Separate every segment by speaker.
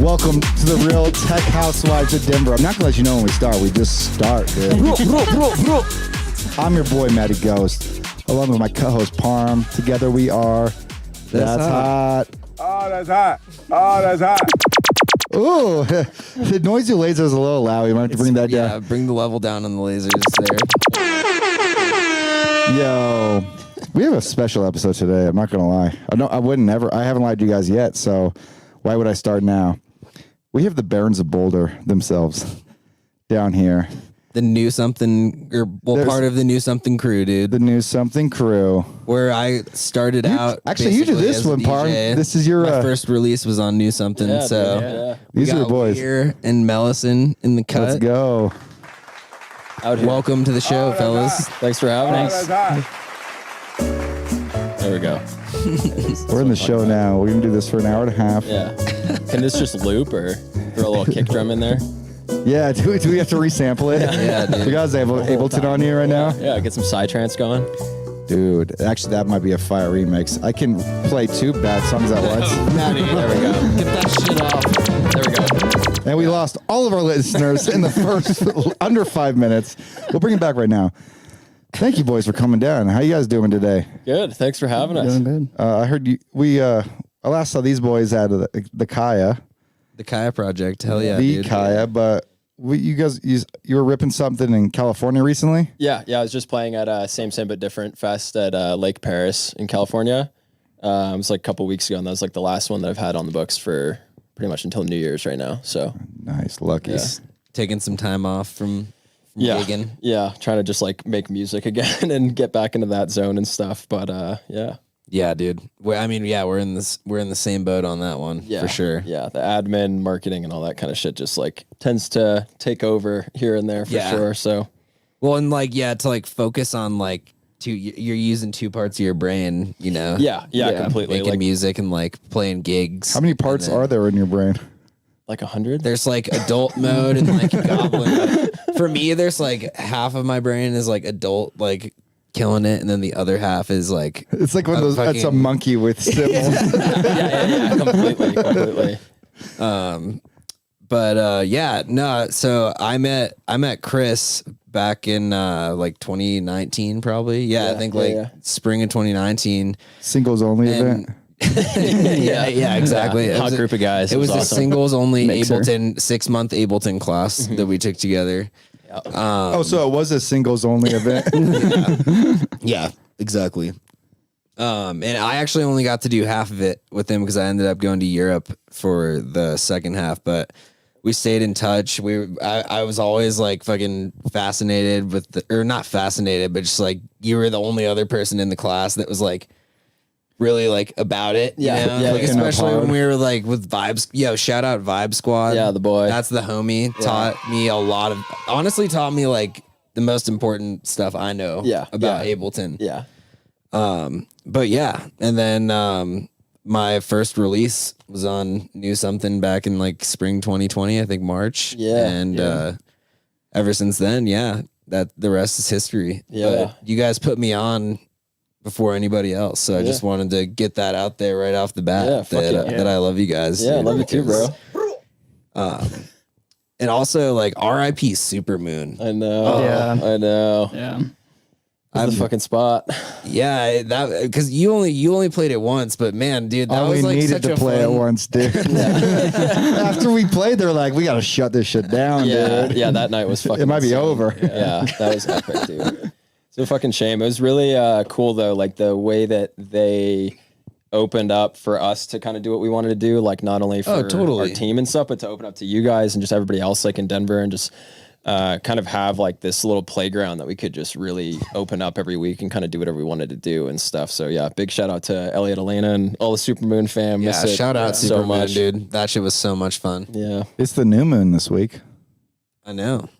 Speaker 1: Welcome to the Real Tech Housewives of Denver. I'm not going to let you know when we start. We just start, dude. I'm your boy, Matty Ghost, along with my co-host, Parm. Together we are That's Hot.
Speaker 2: Oh, that's hot. Oh, that's hot.
Speaker 1: Ooh, the noisy laser is a little loud. You might have to bring that down.
Speaker 3: Yeah, bring the level down on the lasers there.
Speaker 1: Yo, we have a special episode today. I'm not going to lie. I haven't lied to you guys yet, so why would I start now? We have the Barons of Boulder themselves down here.
Speaker 3: The New Something, part of the New Something crew, dude.
Speaker 1: The New Something crew.
Speaker 3: Where I started out.
Speaker 1: Actually, you did this one, Parm. This is your
Speaker 3: my first release was on New Something.
Speaker 2: Yeah,
Speaker 3: so
Speaker 2: yeah.
Speaker 1: These are the boys.
Speaker 3: WEIR and Mellison in the cut.
Speaker 1: Let's go.
Speaker 2: Out here.
Speaker 3: Welcome to the show, fellas.
Speaker 2: Thanks for having us. There we go.
Speaker 1: We're in the show now. We're going to do this for an hour and a half.
Speaker 2: Yeah. Can this just loop or throw a little kick drum in there?
Speaker 1: Yeah, do we have to resample it?
Speaker 3: Yeah, dude.
Speaker 1: You guys Ableton on here right now?
Speaker 2: Yeah, get some psytrance going.
Speaker 1: Dude, actually, that might be a fire remix. I can play two bad songs at once.
Speaker 2: Matty, there we go. Get that shit off. There we go.
Speaker 1: And we lost all of our listeners in the first under 5 minutes. We'll bring it back right now. Thank you, boys, for coming down. How you guys doing today?
Speaker 2: Good. Thanks for having us.
Speaker 1: Doing good. I heard you. I last saw these boys at the Kaya.
Speaker 3: The Kaya Project. Hell yeah,
Speaker 1: The
Speaker 3: dude.
Speaker 1: Kaya, but you were ripping something in California recently?
Speaker 2: Yeah. I was just playing at Same But Different Fest at Lake Paris in California. It was like a couple weeks ago, and that was like the last one that I've had on the books for pretty much until New Year's right now. So
Speaker 1: Nice, lucky.
Speaker 2: Yeah.
Speaker 3: Taking some time off from
Speaker 2: yeah,
Speaker 3: gigging.
Speaker 2: yeah, trying to just like make music again and get back into that zone and stuff. But yeah.
Speaker 3: Yeah, dude. We're in the same boat on that one, for sure.
Speaker 2: Yeah, the admin, marketing, and all that kind of shit just like tends to take over here and there for sure. So,
Speaker 3: well, and to focus on you're using two parts of your brain, you know.
Speaker 2: Yeah, completely.
Speaker 3: Making music and playing gigs.
Speaker 1: How many parts are there in your brain?
Speaker 2: Like 100.
Speaker 3: There's adult mode and goblin mode. For me, there's half of my brain is adult, killing it, and then the other half is
Speaker 1: it's like one of those. That's a monkey with symbols.
Speaker 2: yeah, completely.
Speaker 3: So I met Chris back in 2019 probably. Yeah, I think spring of 2019.
Speaker 1: Singles only event.
Speaker 3: yeah, exactly.
Speaker 2: Hot group of guys.
Speaker 3: It was a
Speaker 2: awesome.
Speaker 3: singles only
Speaker 2: Mixer.
Speaker 3: Ableton 6-month Ableton class that we took together.
Speaker 1: So it was a singles only event.
Speaker 3: Yeah, exactly. And I actually only got to do half of it with him because I ended up going to Europe for the second half, but we stayed in touch. I was always fucking fascinated with or not fascinated, but just you were the only other person in the class that was really about it.
Speaker 2: Yeah.
Speaker 3: You know?
Speaker 2: Yeah,
Speaker 3: especially when we were with Vibes. Yo, shout out Vibe Squad.
Speaker 2: Yeah, the boy.
Speaker 3: That's the homie.
Speaker 2: Yeah.
Speaker 3: Taught me the most important stuff I know about Ableton.
Speaker 2: Yeah.
Speaker 3: But yeah, and then my first release was on New Something back in spring 2020, I think March.
Speaker 2: Yeah.
Speaker 3: And ever since then, that the rest is history.
Speaker 2: Yeah.
Speaker 3: But you guys put me on before anybody else, so I just wanted to get that out there right off the bat that I love you guys.
Speaker 2: Yeah, love you too, bro.
Speaker 3: And also R.I.P. Supermoon.
Speaker 2: I know.
Speaker 4: Yeah.
Speaker 2: I know.
Speaker 4: Yeah.
Speaker 2: That's the fucking spot.
Speaker 3: Yeah, that because you only played it once, but man, dude, that
Speaker 1: All
Speaker 3: was
Speaker 1: we needed
Speaker 3: such
Speaker 1: to
Speaker 3: a
Speaker 1: play
Speaker 3: fun...
Speaker 1: it once, dude. After we played, they're like, we got to shut this shit down, dude.
Speaker 2: Yeah, that night was fucking
Speaker 1: It might be
Speaker 2: insane.
Speaker 1: over.
Speaker 2: Yeah, that was epic, dude. It's a fucking shame. It was really cool though, the way that they opened up for us to kind of do what we wanted to do, not only for our team and stuff, but to open up to you guys and just everybody else in Denver and just kind of have this little playground that we could just really open up every week and kind of do whatever we wanted to do and stuff. So yeah, big shout out to Elliot, Elena, and all the Supermoon fam.
Speaker 3: Yeah, shout out
Speaker 2: so
Speaker 3: Supermoon,
Speaker 2: much,
Speaker 3: dude. That shit was so much fun.
Speaker 2: Yeah,
Speaker 1: It's the new moon this week.
Speaker 3: I know.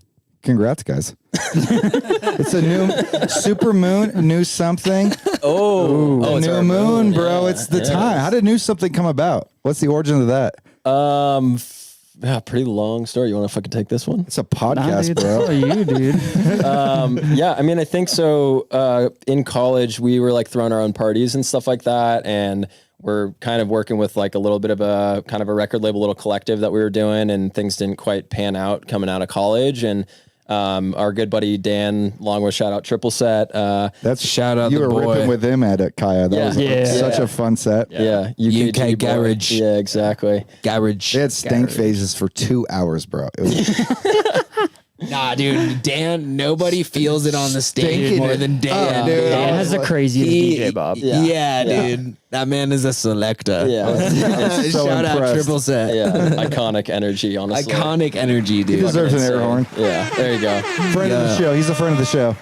Speaker 1: Congrats, guys. It's a new super moon, new something. New moon, bro.
Speaker 2: Yeah,
Speaker 1: It's the time. How did new something come about? What's the origin of that?
Speaker 2: Yeah, pretty long story. You want to fucking take this one?
Speaker 1: It's a podcast,
Speaker 4: dude,
Speaker 1: bro.
Speaker 4: that's all you, dude.
Speaker 2: Yeah, I mean, I think so. In college, we were throwing our own parties and stuff like that, and we're kind of working with like a little bit of a kind of a record label, little collective that we were doing, and things didn't quite pan out coming out of college. And our good buddy Dan Longwood, shout out Triple Set.
Speaker 1: That's
Speaker 3: shout out
Speaker 1: you
Speaker 3: the
Speaker 1: were
Speaker 3: boy.
Speaker 1: ripping with him at Kaya. That was such a fun set.
Speaker 2: Yeah,
Speaker 3: UK Garage.
Speaker 2: Yeah, exactly.
Speaker 3: Garage.
Speaker 1: They had stank phases for 2 hours, bro. It was
Speaker 3: Nah, dude, Dan, nobody feels it on the stage more than Dan.
Speaker 1: dude.
Speaker 4: Dan has the craziest DJ Bob.
Speaker 3: Yeah, dude. That man is a selector.
Speaker 2: Yeah.
Speaker 1: so
Speaker 3: Shout out
Speaker 1: impressed.
Speaker 3: Triple Set.
Speaker 2: Yeah, iconic energy, honestly.
Speaker 3: Iconic energy, dude.
Speaker 1: He deserves an air horn.
Speaker 2: Yeah, there you go.
Speaker 1: Friend of the show. He's a friend of the show.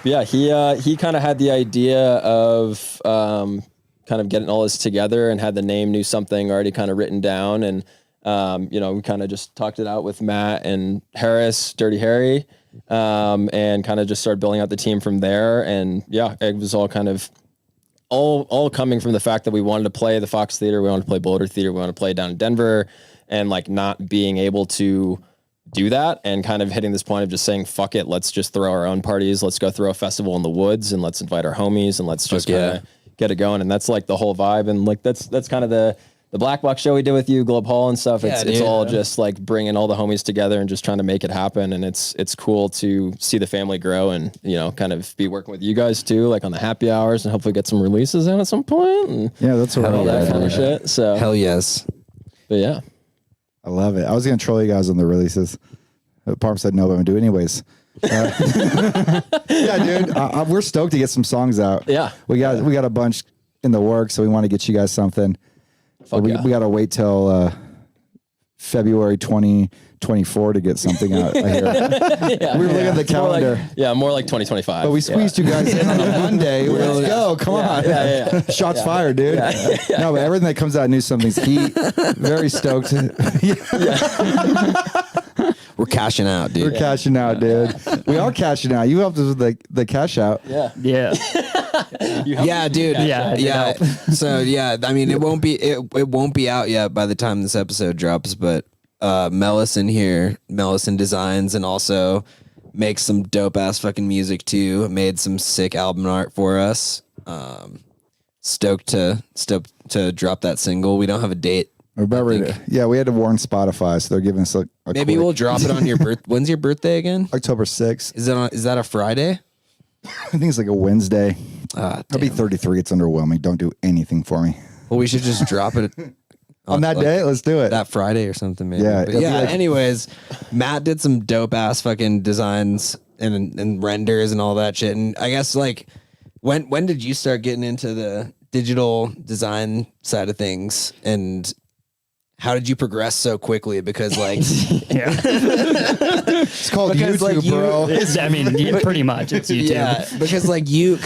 Speaker 2: Yeah, he kind of had the idea of kind of getting all this together, and had the name Knew Something already kind of written down, and we kind of just talked it out with Matt and Harris, Dirty Harry, and kind of just started building out the team from there. And yeah, it was all kind of all coming from the fact that we wanted to play the Fox Theater, we wanted to play Boulder Theater, we wanted to play down in Denver, and like not being able to do that, and kind of hitting this point of just saying, fuck it, let's just throw our own parties, let's go throw a festival in the woods, and let's invite our homies, and let's just kind of get it going. And that's like the whole vibe. And like that's kind of the Black Box show we did with you, Globe Hall and stuff. It's all just like bringing all the homies together and just trying to make it happen. And it's cool to see the family grow, and kind of be working with you guys too, like on the happy hours, and hopefully get some releases out at some point. And
Speaker 1: Yeah, that's what
Speaker 2: all that kind of shit. So
Speaker 3: Hell yes.
Speaker 2: but yeah.
Speaker 1: I love it. I was going to troll you guys on the releases. Parm said no, but I'm going to do it anyways. Yeah, dude. We're stoked to get some songs out.
Speaker 2: Yeah.
Speaker 1: We got a bunch in the works, so we want to get you guys something. We got to wait till February 2024 to get something out. I hear. We were looking at the calendar.
Speaker 2: More like 2025.
Speaker 1: But we squeezed you guys in on a Monday. Let's go. Come on. Shots fired, dude. No, but everything that comes out Knew Something's heat. Very stoked.
Speaker 3: We're cashing out, dude.
Speaker 1: We're cashing out, dude. We are cashing out. You helped us with the cash out.
Speaker 2: Yeah.
Speaker 3: Yeah, dude.
Speaker 4: Yeah.
Speaker 3: So yeah, I mean, it won't be out yet by the time this episode drops, but Mellison designs, and also makes some dope ass fucking music too. Made some sick album art for us. Stoked to drop that single. We don't have a date.
Speaker 1: We're about ready to, yeah, we had to warn Spotify, so they're giving us a
Speaker 3: maybe
Speaker 1: quick,
Speaker 3: we'll drop it on your birth. When's your birthday again?
Speaker 1: October 6th.
Speaker 3: Is that a Friday?
Speaker 1: I think it's like a Wednesday. I'll be 33. It's underwhelming. Don't do anything for me.
Speaker 3: Well, we should just drop it
Speaker 1: on that day. Let's do it.
Speaker 3: That Friday or something, maybe.
Speaker 1: Yeah,
Speaker 3: But
Speaker 1: it'll be like-
Speaker 3: anyways, Matt did some dope ass fucking designs and renders and all that shit. And I guess like when did you start getting into the digital design side of things, and how did you progress so quickly? Because like,
Speaker 1: It's called
Speaker 3: Because,
Speaker 1: YouTube,
Speaker 3: like, you-
Speaker 1: bro.
Speaker 4: I mean, pretty much it's YouTube.
Speaker 3: yeah, because like you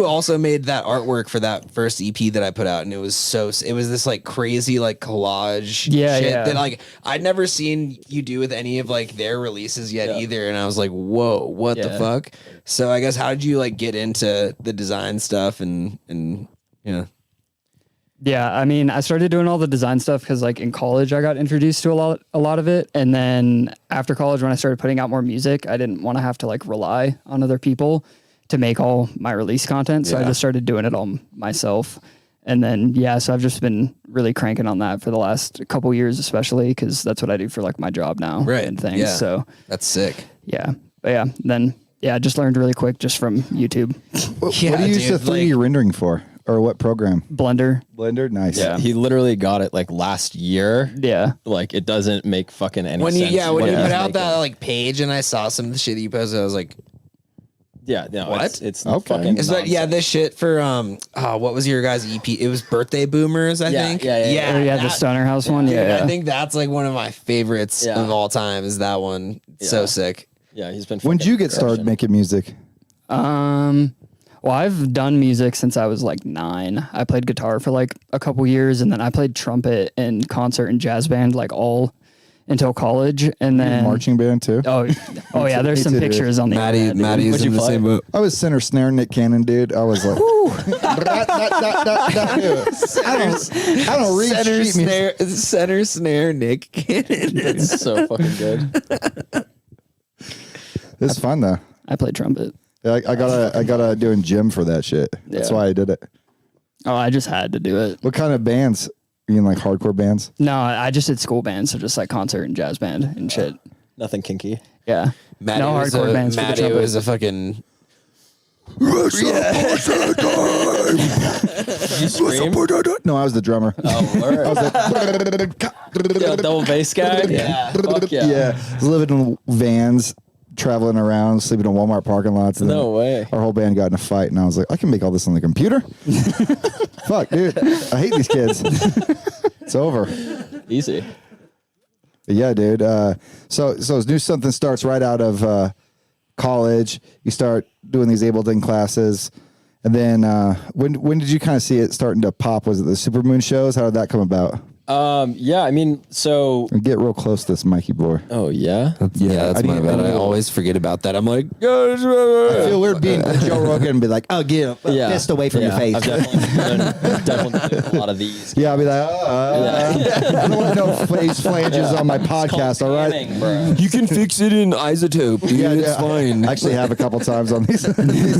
Speaker 3: also made that artwork for that first EP that I put out, and it was this like crazy like collage shit that like I'd never seen you do with any of like their releases yet either, and I was like, whoa, what the fuck? So I guess how did you like get into the design stuff and
Speaker 4: Yeah, I mean, I started doing all the design stuff because, like, in college, I got introduced to a lot of it, and then after college, when I started putting out more music, I didn't want to have to like rely on other people to make all my release content, so I just started doing it all myself. And then so I've just been really cranking on that for the last couple years, especially because that's what I do for like my job now, and things.
Speaker 3: Yeah.
Speaker 4: So
Speaker 3: that's sick.
Speaker 4: I just learned really quick just from YouTube.
Speaker 1: What do you use the 3D rendering for? Or what program?
Speaker 4: Blender.
Speaker 1: Nice.
Speaker 2: Yeah, he literally got it like last year.
Speaker 4: Yeah.
Speaker 2: Like it doesn't make fucking any
Speaker 3: When
Speaker 2: sense.
Speaker 3: you put out
Speaker 2: making.
Speaker 3: that like page, and I saw some of the shit that you posted, I was like,
Speaker 2: what? It's
Speaker 1: Okay.
Speaker 2: fucking
Speaker 3: is that this shit for what was your guys' EP? It was Birthday Boomers, I think.
Speaker 4: The Stoner House one.
Speaker 3: Dude,
Speaker 4: Yeah.
Speaker 3: I think that's like one of my favorites of all time. Is that one so sick?
Speaker 2: Yeah, he's been.
Speaker 1: When did you get started making music?
Speaker 4: Well, I've done music since I was like 9. I played guitar for like a couple years, and then I played trumpet in concert and jazz band like all until college, and then
Speaker 1: Marching band too?
Speaker 4: Oh yeah, there's some pictures on the internet, dude.
Speaker 3: Maddie's in the same boat.
Speaker 1: I was center snare Nick Cannon, dude. I was like, I don't read sheet music.
Speaker 3: Center snare, Nick Cannon.
Speaker 2: It's so fucking good.
Speaker 1: It's fun though.
Speaker 4: I played trumpet.
Speaker 1: I gotta do a gym for that shit. That's why I did it.
Speaker 4: Oh, I just had to do it.
Speaker 1: What kind of bands? You in like hardcore bands?
Speaker 4: No, I just did school bands, so just like concert and jazz band and shit.
Speaker 2: Nothing kinky.
Speaker 4: Yeah.
Speaker 3: Matty
Speaker 4: no
Speaker 3: was
Speaker 4: hardcore bands.
Speaker 3: Matty was a fucking.
Speaker 2: You scream?
Speaker 1: No, I was the drummer.
Speaker 2: Oh, word.
Speaker 1: I was like,
Speaker 2: Yeah, double bass guy. Yeah. Fuck yeah.
Speaker 1: yeah. I was living in vans, traveling around, sleeping in Walmart parking lots. And
Speaker 2: No way.
Speaker 1: Our whole band got in a fight, and I was like, I can make all this on the computer. Fuck, dude. I hate these kids. It's over.
Speaker 2: Easy.
Speaker 1: But yeah, dude. So as new something starts right out of college, you start doing these Ableton classes, and then when did you kind of see it starting to pop? Was it the Supermoon shows? How did that come about?
Speaker 2: Yeah, I mean, so.
Speaker 1: And get real close to this Mikey boy.
Speaker 2: Oh, yeah?
Speaker 3: That's my bad. I always forget about that. I'm like,
Speaker 1: I feel weird being Joe Rogan and be like, oh, get a fist away from your face.
Speaker 2: I've definitely done a lot of these.
Speaker 1: Yeah, I'll be like, I don't want no face flanges on my podcast, all right?
Speaker 2: Panning, bro.
Speaker 3: you can fix it in isotope, dude. It's fine.
Speaker 1: I actually have a couple times on these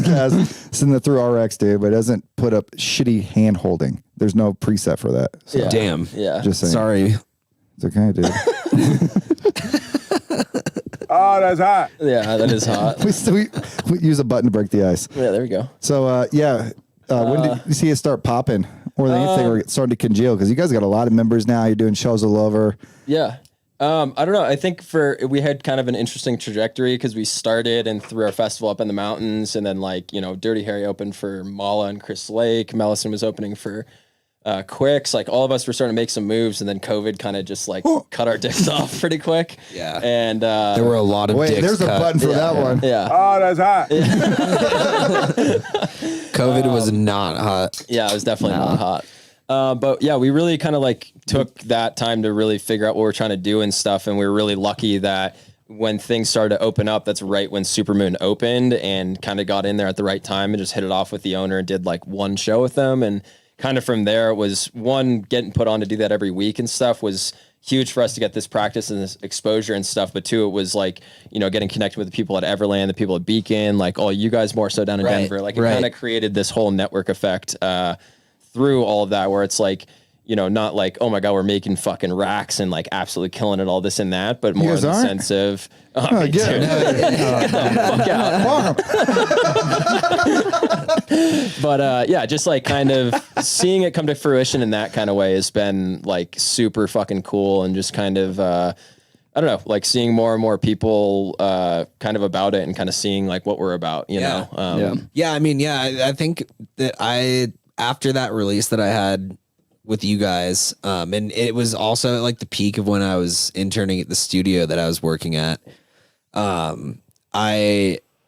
Speaker 1: guys sending it through RX, dude, but it doesn't put up shitty hand holding. There's no preset for that. So.
Speaker 2: Yeah.
Speaker 3: Damn.
Speaker 2: Yeah.
Speaker 1: Just saying.
Speaker 3: Sorry.
Speaker 1: It's okay, dude.
Speaker 5: Oh, that's hot.
Speaker 2: Yeah, that is hot.
Speaker 1: we use a button to break the ice.
Speaker 2: Yeah, there we go.
Speaker 1: So, when did you see it start popping? Or anything or starting to congeal? Because you guys got a lot of members now. You're doing shows all over.
Speaker 2: Yeah. I don't know. I think we had kind of an interesting trajectory because we started and threw our festival up in the mountains, and then Dirty Harry opened for Mala and Chris Lake. Mellison was opening for Quicks. Like all of us were starting to make some moves, and then COVID kind of just cut our dicks off pretty quick.
Speaker 3: Yeah.
Speaker 2: And
Speaker 3: there were a lot of dicks
Speaker 1: there's
Speaker 3: cut.
Speaker 1: a button for that one.
Speaker 2: Yeah.
Speaker 5: Oh, that's hot.
Speaker 3: COVID was not hot.
Speaker 2: Yeah, it was definitely not hot. But yeah, we really kind of took that time to really figure out what we're trying to do and stuff. And we were really lucky that when things started to open up, that's right when Supermoon opened, and kind of got in there at the right time and just hit it off with the owner and did one show with them. And kind of from there, it was one, getting put on to do that every week and stuff was huge for us to get this practice and this exposure and stuff. But two, it was getting connected with the people at Everland, the people at Beacon, all you guys more so down in Denver. It kind of created this whole network effect through all of that, where it's not oh my God, we're making fucking racks and absolutely killing it, all this and that, but more in the sense of, but yeah, just kind of seeing it come to fruition in that kind of way has been super fucking cool, and just kind of, I don't know, seeing more and more people kind of about it, and kind of seeing what we're about, you know?
Speaker 3: I think that after that release that I had with you guys, and it was also the peak of when I was interning at the studio that I was working at.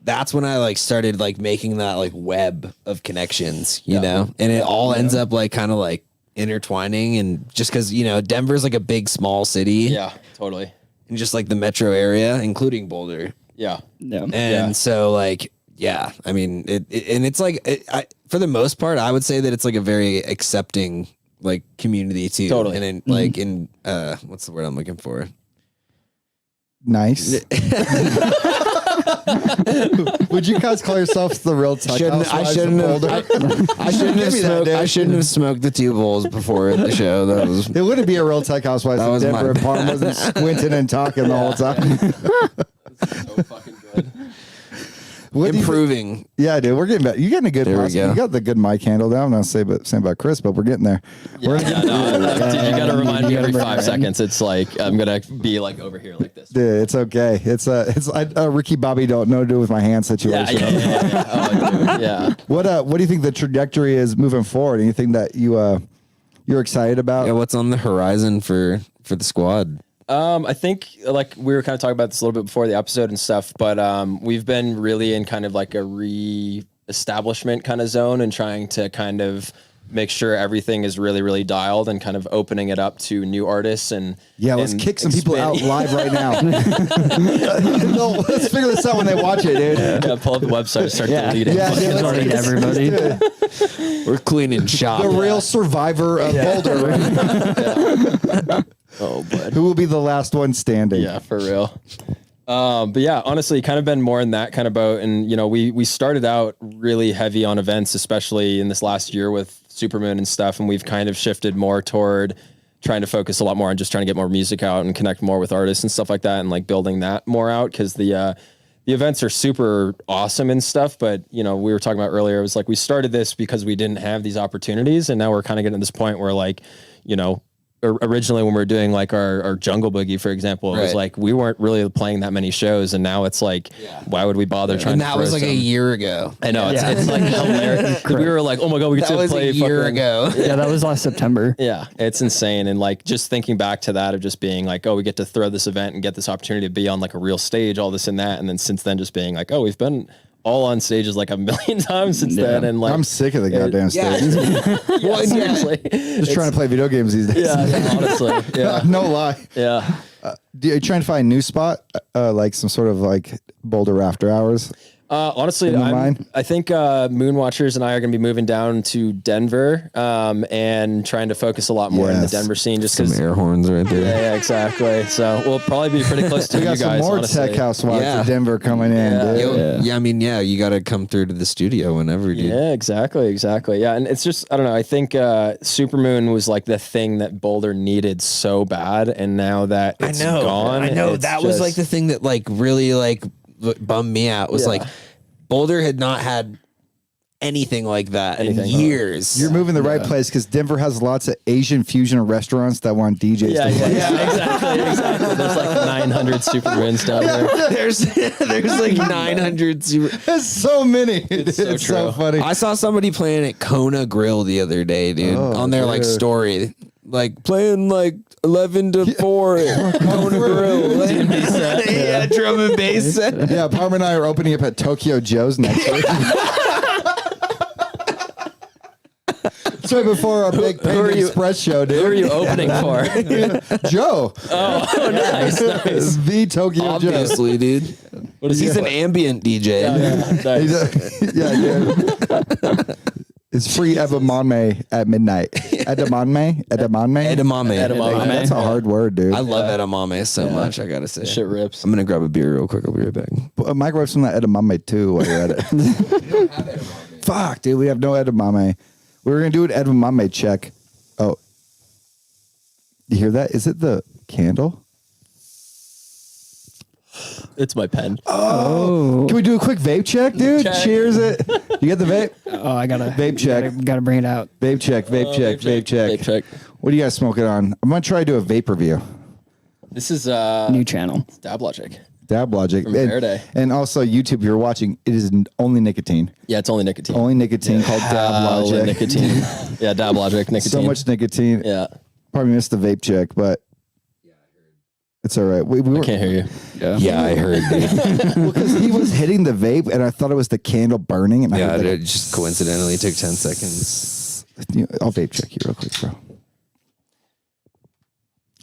Speaker 3: That's when I started making that web of connections, you know, and it all ends up kind of intertwining, and just because Denver's a big small city,
Speaker 2: yeah, totally,
Speaker 3: and just the metro area, including Boulder, so I mean it's for the most part, I would say that it's a very accepting community too.
Speaker 2: Totally.
Speaker 3: And in what's the word I'm looking for?
Speaker 1: Nice. Would you guys call yourselves the real tech
Speaker 3: I shouldn't have smoked the 2 bowls before the show. That was.
Speaker 1: It wouldn't be a real tech housewives in Denver if Parm wasn't squinting and talking the whole time.
Speaker 2: So fucking good.
Speaker 3: Improving.
Speaker 1: Yeah, dude, we're getting better. You're getting a good.
Speaker 3: There we go.
Speaker 1: You got the good mic handle down. I'm not saying about Chris, but we're getting there.
Speaker 2: Yeah, dude, you gotta remind me every 5 seconds. It's I'm gonna be over here like this.
Speaker 1: Dude, it's okay. It's Ricky Bobby don't know to do with my hand situation.
Speaker 2: Yeah. Oh, dude, yeah.
Speaker 1: What do you think the trajectory is moving forward? Anything that you're excited about?
Speaker 3: Yeah, what's on the horizon for the squad?
Speaker 2: I think we were kind of talking about this a little bit before the episode and stuff, but we've been really in kind of a re-establishment kind of zone, and trying to kind of make sure everything is really, really dialed, and kind of opening it up to new artists. And
Speaker 1: let's kick some people out live right now. No, let's figure this out when they watch it, dude.
Speaker 2: Yeah, pull up the website and start deleting.
Speaker 4: Let's everybody.
Speaker 3: We're cleaning shop.
Speaker 1: The real survivor of Boulder.
Speaker 2: Oh, bud.
Speaker 1: Who will be the last one standing?
Speaker 2: Yeah, for real. But yeah, honestly, kind of been more in that kind of boat. And, we started out really heavy on events, especially in this last year with Supermoon and stuff, and we've kind of shifted more toward trying to focus a lot more on just trying to get more music out and connect more with artists and stuff like that, and like building that more out, because the events are super awesome and stuff, but you know, we were talking about earlier, it was like we started this because we didn't have these opportunities, and now we're kind of getting to this point where, like, you know, originally when we were doing like our Jungle Boogie, for example, it was like we weren't really playing that many shows, and now it's like, why would we bother trying?
Speaker 3: And that
Speaker 2: to
Speaker 3: was like a year ago.
Speaker 2: I know, it's like hilarious. We were like, oh my god, we get to play
Speaker 3: a year ago.
Speaker 4: Yeah, that was last September.
Speaker 2: Yeah, it's insane. And like just thinking back to that of just being like, oh, we get to throw this event and get this opportunity to be on like a real stage, all this and that, and then since then just being like, oh, we've been all on stages like a million times since then, and like
Speaker 1: I'm sick of the goddamn stages.
Speaker 2: well, seriously,
Speaker 1: Just trying to play video games these days.
Speaker 2: yeah, honestly, yeah,
Speaker 1: No lie.
Speaker 2: yeah.
Speaker 1: Are you trying to find a new spot, like some sort of like Boulder after hours?
Speaker 2: Honestly, I think Moonwatchers and I are going to be moving down to Denver and trying to focus a lot more in the Denver scene, just because
Speaker 3: Some air horns right there.
Speaker 2: Yeah, exactly. So we'll probably be pretty close to
Speaker 1: We
Speaker 2: you
Speaker 1: got
Speaker 2: guys.
Speaker 1: some more
Speaker 2: honestly.
Speaker 1: tech house vibes to Denver coming in. Dude.
Speaker 3: I mean, you got to come through to the studio whenever, dude.
Speaker 2: Yeah, exactly. Yeah, and it's just, I don't know. I think Supermoon was like the thing that Boulder needed so bad, and now that it's gone,
Speaker 3: I know
Speaker 2: it's
Speaker 3: that was like the thing that like really like bummed me out was like Boulder had not had anything like that in years.
Speaker 1: You're moving the right place, because Denver has lots of Asian fusion restaurants that want DJs.
Speaker 2: Yeah, exactly. There's like 900 Supermoons down there.
Speaker 3: There's like 900 super.
Speaker 1: There's so many. It's
Speaker 2: so
Speaker 1: so
Speaker 2: true.
Speaker 1: funny.
Speaker 3: I saw somebody playing at Kona Grill the other day, dude, on their like story, like playing like 11 to 4 at Kona Grill. Yeah, drum and bass set.
Speaker 1: Yeah, Parma and I are opening up at Tokyo Joe's next week. It's right before our big Panda Express show, dude.
Speaker 2: Who are you opening for?
Speaker 1: Joe.
Speaker 2: Oh, nice.
Speaker 1: The Tokyo
Speaker 3: Obviously, dude.
Speaker 2: What is
Speaker 3: He's an ambient DJ.
Speaker 1: Joe. Yeah. It's free edamame at midnight. Edamame?
Speaker 3: Edamame.
Speaker 1: That's a hard word, dude.
Speaker 3: I love edamame so much, I gotta say.
Speaker 2: Shit rips.
Speaker 3: I'm gonna grab a beer real quick. I'll be right back.
Speaker 1: Microwave some of that edamame too while you're at it. Fuck, dude, we have no edamame. We were gonna do an edamame check. Oh, you hear that? Is it the candle?
Speaker 2: It's my pen.
Speaker 1: Oh, can we do a quick vape check, dude?
Speaker 2: Check.
Speaker 1: Cheers it. You get the vape?
Speaker 4: Oh, I gotta
Speaker 1: Vape check.
Speaker 4: Gotta bring it out.
Speaker 1: Vape check. Vape check. Vape check.
Speaker 2: Vape check.
Speaker 1: What are you guys smoking on? I'm gonna try to do a vape review.
Speaker 2: This is
Speaker 4: New channel.
Speaker 2: Dab Logic.
Speaker 1: Dab Logic.
Speaker 2: From Verde.
Speaker 1: And also YouTube, if you're watching, it is only nicotine.
Speaker 2: Yeah, it's only nicotine.
Speaker 1: Only nicotine called Dab Logic.
Speaker 2: Nicotine. Yeah, Dab Logic, nicotine.
Speaker 1: So much nicotine.
Speaker 2: Yeah.
Speaker 1: Probably missed the vape check, but it's all right. We
Speaker 2: I
Speaker 1: were,
Speaker 2: can't hear you.
Speaker 3: Yeah, I heard, dude.
Speaker 1: well, because he was hitting the vape, and I thought it was the candle burning. And I
Speaker 3: Yeah,
Speaker 1: heard,
Speaker 3: it just coincidentally took 10 seconds.
Speaker 1: I'll vape check you real quick, bro.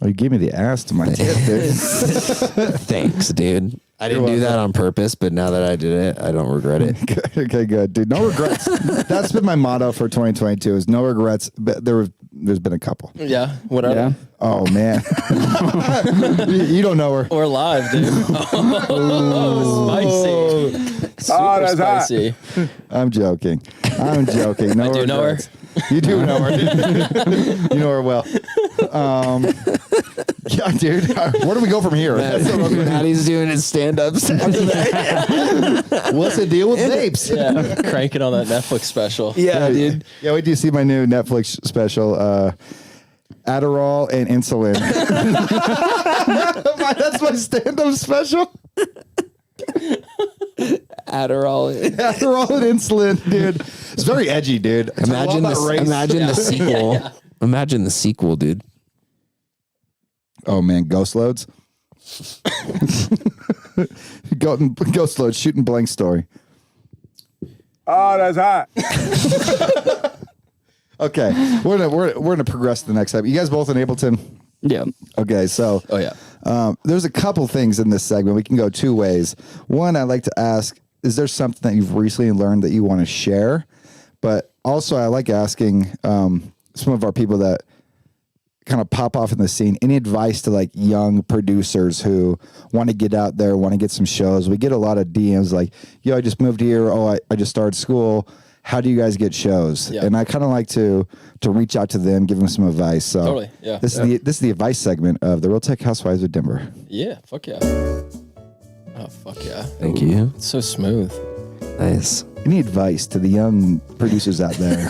Speaker 1: Oh, you gave me the ass to my tip, dude.
Speaker 3: Thanks, dude. I didn't do that on purpose, but now that I did it, I don't regret it.
Speaker 1: Okay, good, dude. No regrets. That's been my motto for 2022: is no regrets. But there's been a couple.
Speaker 2: Yeah. Whatever.
Speaker 4: Yeah.
Speaker 1: Oh man, you don't know her.
Speaker 2: We're live, dude. Oh, spicy. Super
Speaker 5: that's hot.
Speaker 2: spicy.
Speaker 1: I'm joking. No
Speaker 2: I do know her.
Speaker 1: regrets. You do know her. You know her well. Yeah, dude. Where do we go from here?
Speaker 3: Matty's doing his stand-ups after that.
Speaker 1: What's the deal with vapes?
Speaker 2: Yeah. Cranking on that Netflix special.
Speaker 3: Yeah, dude.
Speaker 1: Yeah, wait till you see my new Netflix special, Adderall and insulin. That's my stand-up special.
Speaker 3: Adderall.
Speaker 1: Adderall and insulin, dude. It's very edgy, dude. It's
Speaker 3: Imagine
Speaker 1: all about race.
Speaker 3: the sequel.
Speaker 2: Yeah.
Speaker 3: Imagine the sequel, dude.
Speaker 1: Oh man, ghost loads. Ghost loads, shooting blank story.
Speaker 5: Oh, that's hot.
Speaker 1: Okay, we're gonna progress to the next step. You guys both in Ableton?
Speaker 4: Yeah.
Speaker 1: Okay, so
Speaker 2: Oh, yeah.
Speaker 1: there's a couple things in this segment. We can go two ways. One, I'd like to ask: is there something that you've recently learned that you want to share? But also, I like asking some of our people that kind of pop off in the scene, any advice to like young producers who want to get out there, want to get some shows? We get a lot of DMs like, yo, I just moved here. Oh, I just started school. how do you guys get shows?
Speaker 2: Yeah.
Speaker 1: And I kind of like to reach out to them, give them some advice. So
Speaker 2: Totally, yeah.
Speaker 1: This is the advice segment of the Real Tech Housewives of Denver.
Speaker 2: Yeah, fuck yeah. Oh, fuck yeah.
Speaker 3: Thank you.
Speaker 2: It's so smooth.
Speaker 3: Nice.
Speaker 1: Any advice to the young producers out there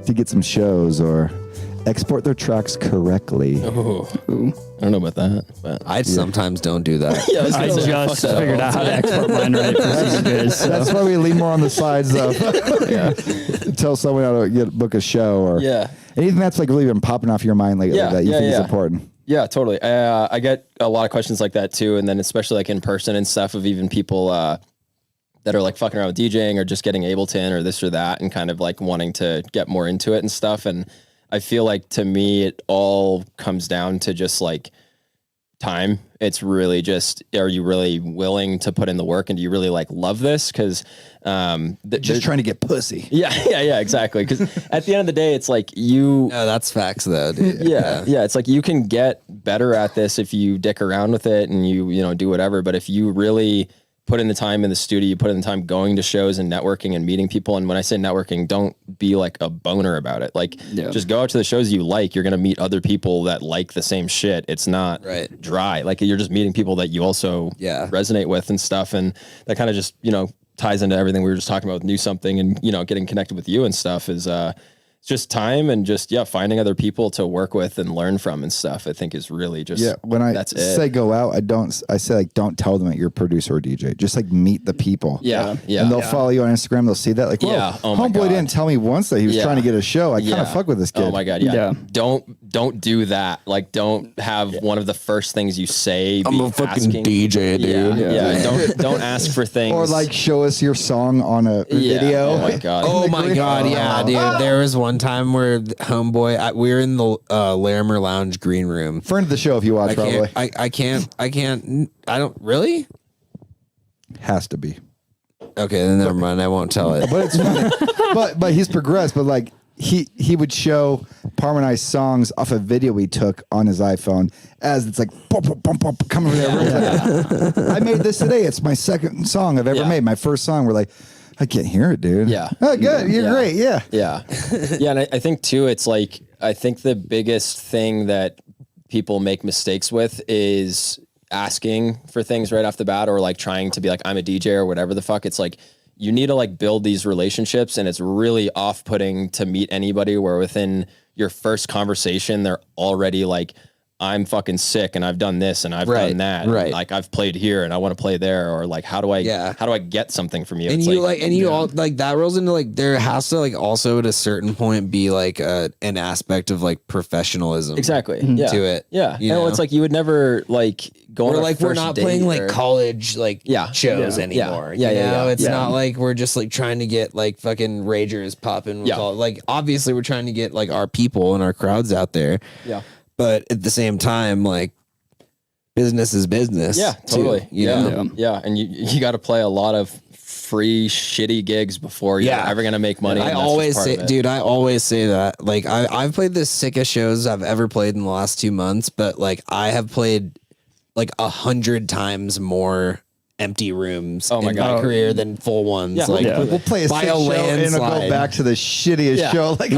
Speaker 1: to get some shows or export their tracks correctly?
Speaker 2: Oh, I don't know about that, but
Speaker 3: I sometimes don't do that.
Speaker 2: yeah,
Speaker 4: I just figured out how to export mine right for some biz. So.
Speaker 1: That's why we lean more on the sides of tell someone how to book a show or anything that's like really been popping off your mind lately that you think is important.
Speaker 2: Yeah, totally. I get a lot of questions like that too, and then especially like in person and stuff of even people that are like fucking around with DJing or just getting Ableton or this or that and kind of like wanting to get more into it and stuff. And I feel like to me, it all comes down to just like time. It's really just, are you really willing to put in the work and do you really like love this? Because
Speaker 1: just trying to get pussy.
Speaker 2: Yeah, exactly. Because at the end of the day, it's like you.
Speaker 3: No, that's facts though, dude.
Speaker 2: Yeah. It's like you can get better at this if you dick around with it and you know, do whatever. But if you really put in the time in the studio, you put in the time going to shows and networking and meeting people. And when I say networking, don't be like a boner about it. Like just go out to the shows you like. You're going to meet other people that like the same shit. It's not dry. Like you're just meeting people that you also resonate with and stuff. And that kind of just, you know, ties into everything we were just talking about with New Something and, you know, getting connected with you and stuff is, it's just time and just, finding other people to work with and learn from and stuff, I think is really just,
Speaker 1: when I say go out, I say like, don't tell them that you're a producer or DJ. Just like meet the people.
Speaker 2: Yeah.
Speaker 1: And they'll follow you on Instagram. They'll see that like, whoa, homeboy didn't tell me once that he was trying to get a show. I kind of fuck with this kid.
Speaker 2: Oh my God. Yeah. Don't do that. Like, don't have one of the first things you say.
Speaker 3: I'm a fucking DJ, dude.
Speaker 2: Yeah. Don't ask for things.
Speaker 1: Or like show us your song on a video.
Speaker 2: Oh my God.
Speaker 3: Oh my God. Yeah, dude. There was one time where homeboy, we were in the Larimer Lounge green room.
Speaker 1: Friend of the show if you watch, probably.
Speaker 3: I don't really.
Speaker 1: Has to be.
Speaker 3: Okay, then never mind. I won't tell it.
Speaker 1: But it's funny. but he's progressed. But like he would show Parma and I's songs off a video we took on his iPhone as it's like bump, bump, bump, coming from there. I made this today. It's my second song I've ever made. My first song. We're like, I can't hear it, dude.
Speaker 2: Yeah.
Speaker 1: Oh, good. You're great. Yeah.
Speaker 2: Yeah. And I think too, it's like, I think the biggest thing that people make mistakes with is asking for things right off the bat or like trying to be like, I'm a DJ or whatever the fuck. It's like, you need to like build these relationships and it's really off-putting to meet anybody where within your first conversation, they're already like, I'm fucking sick and I've done this and I've done that. And like I've played here and I want to play there or like how do I get something from you?
Speaker 3: And
Speaker 2: it's
Speaker 3: you like and you all like that rolls into like there has to like also at a certain point be like an aspect of like professionalism.
Speaker 2: Exactly.
Speaker 3: To it.
Speaker 2: Yeah. You know, it's like you would never like go on a
Speaker 3: like we're not playing like college like shows anymore. Yeah. It's not like we're just like trying to get like fucking ragers popping. Like obviously we're trying to get like our people and our crowds out there. Yeah. But at the same time, like business is business.
Speaker 2: Yeah, totally.
Speaker 3: Too, you know?
Speaker 2: Yeah. And you got to play a lot of free shitty gigs before you're ever going to make money.
Speaker 3: I always say, dude, I always say that. Like I've played the sickest shows I've ever played in the last 2 months, but like I have played like 100 times more empty rooms in my career than full ones.
Speaker 2: Yeah,
Speaker 3: like
Speaker 1: we'll play a sick show and it'll go back to the shittiest show. Like,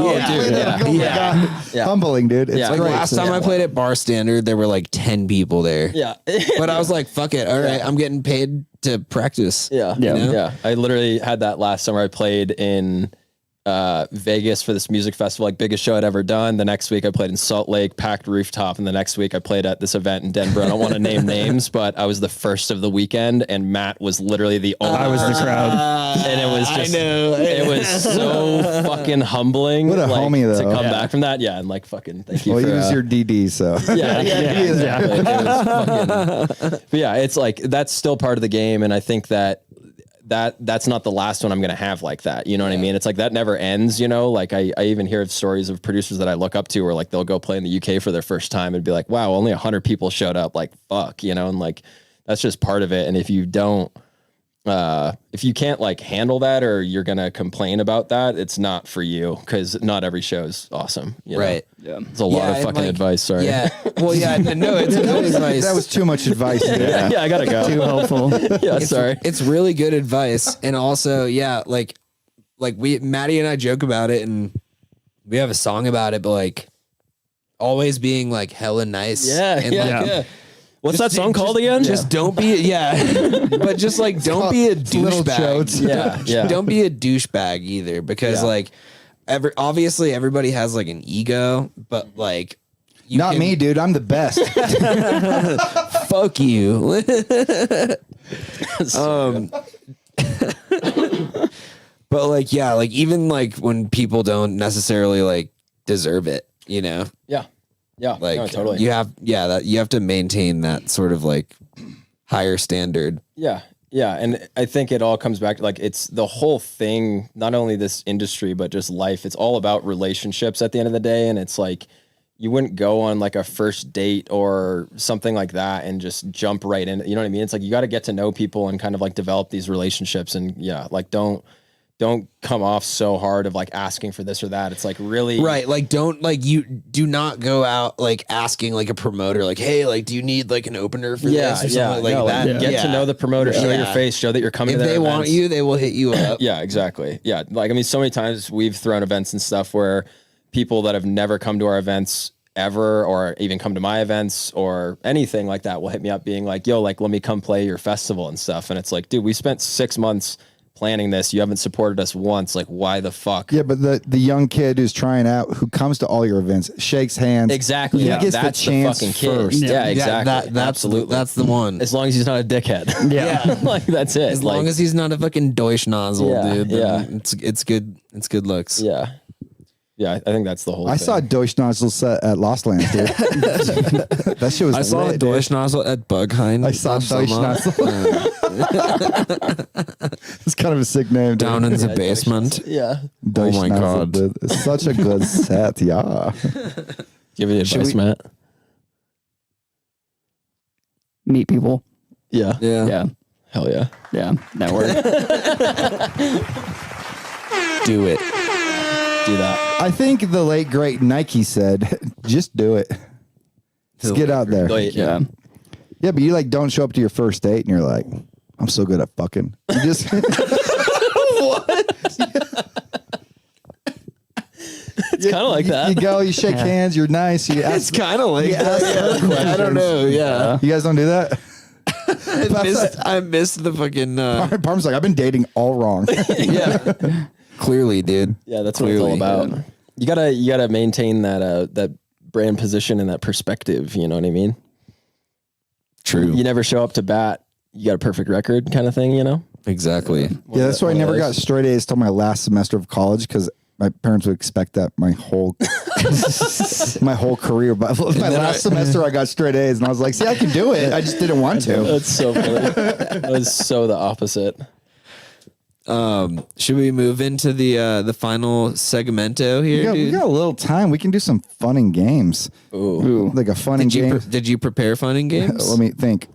Speaker 1: humbling, dude. It's
Speaker 3: like
Speaker 1: great.
Speaker 3: last time I played at Bar Standard, there were like 10 people there.
Speaker 2: Yeah.
Speaker 3: But I was like, fuck it. All right, I'm getting paid to practice.
Speaker 2: Yeah. I literally had that last summer. I played in Vegas for this music festival, like biggest show I'd ever done. The next week I played in Salt Lake, packed rooftop, and the next week I played at this event in Denver. I don't want to name names, but I was the first of the weekend, and Matt was literally the only.
Speaker 4: I was the crowd,
Speaker 2: and it was just. I know it was so fucking humbling.
Speaker 1: What a homie though
Speaker 2: to come back from that. Yeah, and like fucking thank you.
Speaker 1: Well, he was your DD, so
Speaker 2: exactly. It was fucking, but yeah, it's like that's still part of the game, and I think that's not the last one I'm going to have like that. You know what I mean? It's like that never ends, you know, like I even hear of stories of producers that I look up to where like they'll go play in the UK for their first time and be like, wow, only 100 people showed up. Like, fuck, you know, and like, that's just part of it. And if you don't if you can't like handle that or you're gonna complain about that, it's not for you because not every show is awesome. You know?
Speaker 4: Yeah.
Speaker 2: It's a lot of fucking advice. Sorry.
Speaker 3: Yeah. Well, yeah. No, it's good advice.
Speaker 1: That was too much advice.
Speaker 2: yeah, I gotta go.
Speaker 4: Too helpful.
Speaker 2: Yeah, sorry.
Speaker 3: It's really good advice, and also, yeah, like Matty and I joke about it, and we have a song about it, but like always being like hella nice.
Speaker 2: Yeah,
Speaker 3: and
Speaker 2: yeah. What's that song called again?
Speaker 3: Just don't be, but just like don't be a douchebag.
Speaker 2: Yeah.
Speaker 3: Don't be a douchebag either, because like obviously everybody has like an ego, but like
Speaker 1: Not me, dude. I'm the best.
Speaker 3: Fuck you. But like, yeah, like even like when people don't necessarily like deserve it, you know?
Speaker 2: Yeah,
Speaker 3: Like
Speaker 2: no, totally.
Speaker 3: you have to maintain that sort of like higher standard.
Speaker 2: Yeah, and I think it all comes back to like it's the whole thing. Not only this industry, but just life. It's all about relationships at the end of the day, and it's like you wouldn't go on like a first date or something like that and just jump right in. You know what I mean? It's like you got to get to know people and kind of like develop these relationships. And yeah, like don't come off so hard of like asking for this or that. It's like really
Speaker 3: right. Like you do not go out like asking like a promoter, like, hey, like, do you need like an opener for this or something like that?
Speaker 2: Get to know the promoter, show your face, show that you're coming
Speaker 3: if
Speaker 2: to their
Speaker 3: they want
Speaker 2: events.
Speaker 3: you, they will hit you up.
Speaker 2: Yeah, exactly. Yeah. Like, I mean, so many times we've thrown events and stuff where people that have never come to our events ever, or even come to my events or anything like that will hit me up being like, yo, like, let me come play your festival and stuff. And it's like, dude, we spent 6 months planning this. You haven't supported us once. Like, why the fuck?
Speaker 1: Yeah, but the young kid who's trying out, who comes to all your events, shakes hands.
Speaker 2: Exactly.
Speaker 1: He
Speaker 2: Yeah,
Speaker 1: gets
Speaker 2: that's
Speaker 1: the chance
Speaker 2: fucking kid.
Speaker 1: first.
Speaker 2: Yeah, exactly.
Speaker 3: That's
Speaker 2: absolutely.
Speaker 3: That's the one.
Speaker 2: As long as he's not a dickhead.
Speaker 4: Yeah.
Speaker 2: Like, that's it.
Speaker 3: As long as he's not a fucking Deutsch nozzle,
Speaker 2: Yeah,
Speaker 3: dude.
Speaker 2: yeah.
Speaker 3: It's good. It's good looks.
Speaker 2: Yeah. Yeah, I think that's the whole
Speaker 1: I
Speaker 2: thing.
Speaker 1: saw Deutsch Nozzle set at Lost Lands, dude. That shit was
Speaker 3: I saw a
Speaker 1: lit, dude.
Speaker 3: Deutsch nozzle at Bugheim.
Speaker 1: I saw Deutsch Nozzle. It's kind of a sick name, dude.
Speaker 3: down in the basement.
Speaker 2: Yeah.
Speaker 1: Deutsch
Speaker 3: Oh my
Speaker 1: Nozzle,
Speaker 3: God.
Speaker 1: dude. It's such a good set, yeah.
Speaker 2: Give me advice, Matt.
Speaker 4: Meet people.
Speaker 2: Yeah.
Speaker 3: Yeah.
Speaker 4: Yeah.
Speaker 2: Hell yeah.
Speaker 4: Yeah. Network.
Speaker 3: Do it.
Speaker 2: Do that.
Speaker 1: I think the late great Nike said, just do it. Just get out there.
Speaker 2: Wait,
Speaker 4: Yeah.
Speaker 1: Yeah, but you like don't show up to your first date and you're like, I'm so good at fucking. You just
Speaker 2: It's kind of like that.
Speaker 1: You go, you shake hands, you're nice. You ask,
Speaker 3: kind of like
Speaker 1: ask her questions.
Speaker 3: I don't know. Yeah.
Speaker 1: You guys don't do that?
Speaker 3: I missed the fucking.
Speaker 1: Parm's like, I've been dating all wrong.
Speaker 3: Yeah. Clearly, dude.
Speaker 2: Yeah, that's what it's all about. You gotta maintain that brand position and that perspective. You know what I mean?
Speaker 3: True.
Speaker 2: You never show up to bat. You got a perfect record, kind of thing. You know?
Speaker 3: Exactly.
Speaker 1: Yeah, that's why I never got straight A's till my last semester of college because my parents would expect that my whole my whole career. But my last semester, I got straight A's, and I was like, "See, I can do it. I just didn't want to."
Speaker 2: That's so funny. That was so the opposite.
Speaker 3: Should we move into the final segmento here,
Speaker 1: We
Speaker 3: dude?
Speaker 1: got a little time. We can do some fun and games.
Speaker 2: Ooh.
Speaker 1: Like a fun and game.
Speaker 3: Did you prepare fun and games?
Speaker 1: Let me think.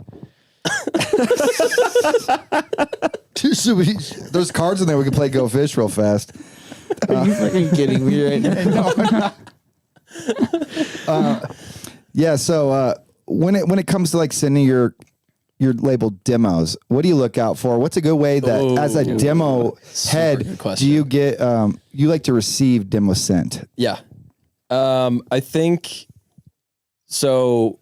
Speaker 1: There's cards in there. We can play Go Fish real fast.
Speaker 3: Are you fucking kidding me right now?
Speaker 1: Yeah. So when it comes to like sending your label demos, what do you look out for? What's a good way that as a demo head,
Speaker 2: good question.
Speaker 1: do you get you like to receive demo sent?
Speaker 2: Yeah. I think so.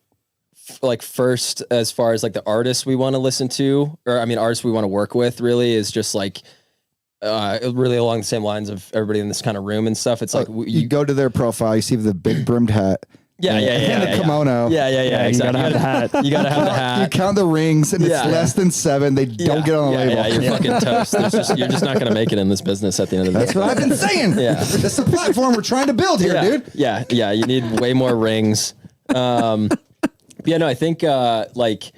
Speaker 2: Like first, as far as like the artists we want to listen to, or I mean, artists we want to work with, really is just like really along the same lines of everybody in this kind of room and stuff. It's like
Speaker 1: You go to their profile, you see the big brimmed hat. And the kimono.
Speaker 2: Yeah.
Speaker 4: You
Speaker 2: Exactly.
Speaker 4: gotta have the hat.
Speaker 2: You gotta have the
Speaker 1: You
Speaker 2: hat.
Speaker 1: count the rings, and it's
Speaker 2: Yeah.
Speaker 1: less than 7. They don't get on the label.
Speaker 2: Yeah, you're fucking toast. You're just not gonna make it in this business at the end of the day.
Speaker 1: That's what I've been saying.
Speaker 2: Yeah.
Speaker 1: That's the platform we're trying to build here, dude.
Speaker 2: Yeah. You need way more rings. Yeah, no, I think like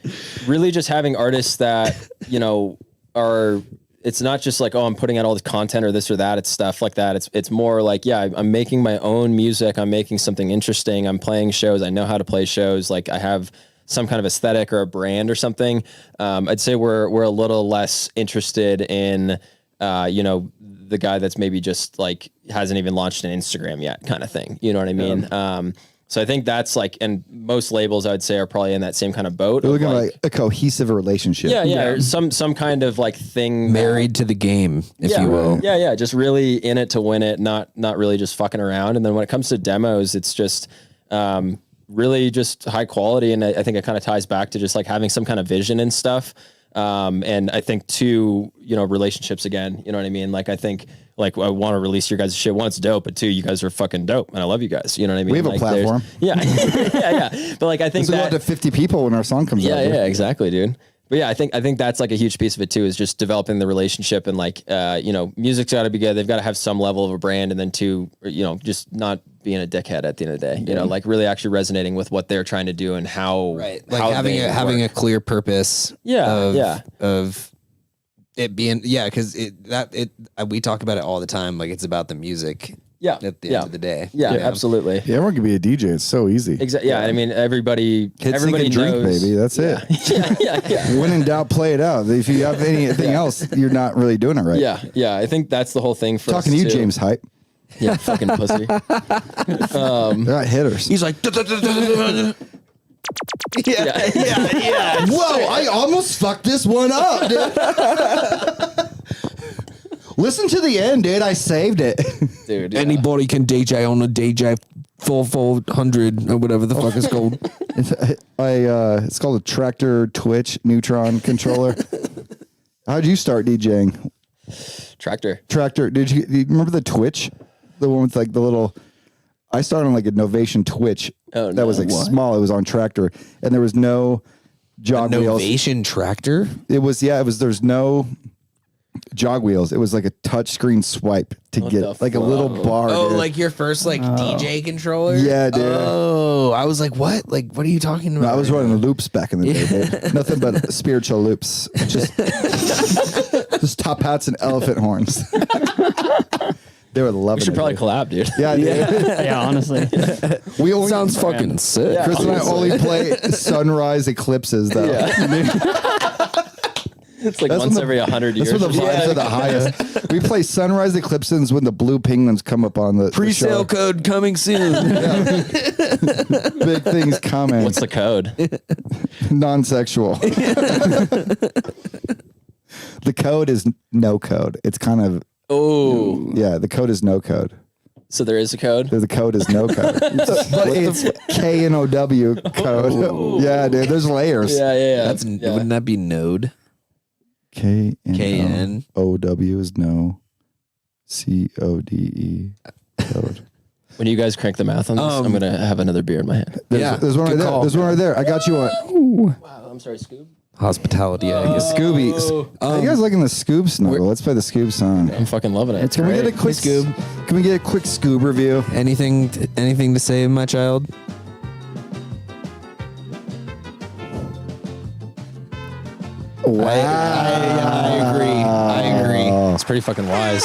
Speaker 2: really just having artists that, you know, are, it's not just like, oh, I'm putting out all this content or this or that. It's stuff like that. It's more like, yeah, I'm making my own music. I'm making something interesting. I'm playing shows. I know how to play shows. Like I have some kind of aesthetic or a brand or something. I'd say we're a little less interested in, you know, the guy that's maybe just like hasn't even launched an Instagram yet kind of thing. You know what I mean? So I think that's like, and most labels I would say are probably in that same kind of boat.
Speaker 1: They're looking like a cohesive relationship.
Speaker 2: Yeah. Or some kind of like thing
Speaker 3: Married to the game, if you will.
Speaker 2: Yeah. Just really in it to win it, not really just fucking around. And then when it comes to demos, it's just really just high quality. And I think it kind of ties back to just like having some kind of vision and stuff. And I think too, you know, relationships again, you know what I mean? Like, I think like I want to release your guys' shit. One, it's dope, but two, you guys are fucking dope. And I love you guys. You know what I mean?
Speaker 1: We have
Speaker 2: like,
Speaker 1: a platform.
Speaker 2: Yeah. yeah. But like, I think
Speaker 1: we go up to 50 people when our song comes out.
Speaker 2: Yeah, exactly, dude. But yeah, I think that's like a huge piece of it too, is just developing the relationship and like, you know, music's got to be good. They've got to have some level of a brand, and then two, you know, just not being a dickhead at the end of the day, you know, like really actually resonating with what they're trying to do and how,
Speaker 3: like
Speaker 2: how
Speaker 3: having a clear purpose. Of it being, cause we talk about it all the time. Like it's about the music.
Speaker 2: Yeah.
Speaker 3: At the end of the day.
Speaker 2: Yeah, absolutely.
Speaker 1: Yeah, everyone can be a DJ. It's so easy.
Speaker 2: Exactly. Yeah. I mean, everybody
Speaker 1: drink,
Speaker 2: knows.
Speaker 1: baby. That's it.
Speaker 2: Yeah.
Speaker 1: When in doubt, play it out. If you have anything else, you're not really doing it right.
Speaker 2: Yeah. I think that's the whole thing for
Speaker 1: Talking to you,
Speaker 2: too.
Speaker 1: James Hype.
Speaker 2: Yeah, fucking pussy.
Speaker 1: They're not hitters.
Speaker 3: He's like,
Speaker 1: yeah. Whoa, I almost fucked this one up, dude. Listen to the end, dude. I saved it.
Speaker 2: Dude.
Speaker 3: Anybody can DJ on a DJ 4400 or whatever the fuck it's called.
Speaker 1: It's called a Tractor Twitch Neutron controller. How'd you start DJing?
Speaker 2: Tractor.
Speaker 1: Do you remember the Twitch? The one with like the little... I started on like a Novation Twitch. That was like small. It was on Tractor. And there was no jog wheels.
Speaker 3: Novation Tractor?
Speaker 1: There's no jog wheels. It was like a touch screen swipe to get like a little bar.
Speaker 3: Oh,
Speaker 1: dude.
Speaker 3: like your first like DJ controller?
Speaker 1: Yeah, dude.
Speaker 3: Oh, I was like, what? Like, what are you talking about?
Speaker 1: No, I was running loops back in the day, dude. Nothing but spiritual loops. Just top hats and elephant horns. They were loving it.
Speaker 2: We should probably collab, dude.
Speaker 1: Yeah, dude.
Speaker 4: Yeah, honestly.
Speaker 1: We only,
Speaker 3: sounds fucking sick.
Speaker 1: Chris and I only play sunrise eclipses, though.
Speaker 2: It's like once every 100 years.
Speaker 1: That's when the vibes are the highest. We play sunrise eclipses when the blue penguins come up on the
Speaker 3: Pre-sale code coming soon.
Speaker 1: Big things coming.
Speaker 2: What's the code?
Speaker 1: Non-sexual. The code is no code. It's kind of...
Speaker 2: Oh.
Speaker 1: Yeah, the code is no code.
Speaker 2: So there is a code?
Speaker 1: The code is no code. But it's K-N-O-W code.
Speaker 2: Oh.
Speaker 1: Yeah, dude, there's layers.
Speaker 2: Yeah.
Speaker 3: Wouldn't that be Node?
Speaker 1: K-N-O-W is no. C-O-D-E code.
Speaker 2: When you guys crank the math on this, I'm going to have another beer in my hand.
Speaker 1: There's one right there. There's one right there. I got you one.
Speaker 2: Wow, I'm sorry, Scoob.
Speaker 3: Hospitality, I guess.
Speaker 1: Scooby. Are you guys liking the Scoob snuggle? Let's play the Scoob song.
Speaker 2: I'm fucking loving it.
Speaker 1: Can we get a quick Scoob? Can we get a quick Scoob review?
Speaker 3: Anything to say, my child?
Speaker 1: Wow.
Speaker 3: I agree.
Speaker 2: It's pretty fucking wise.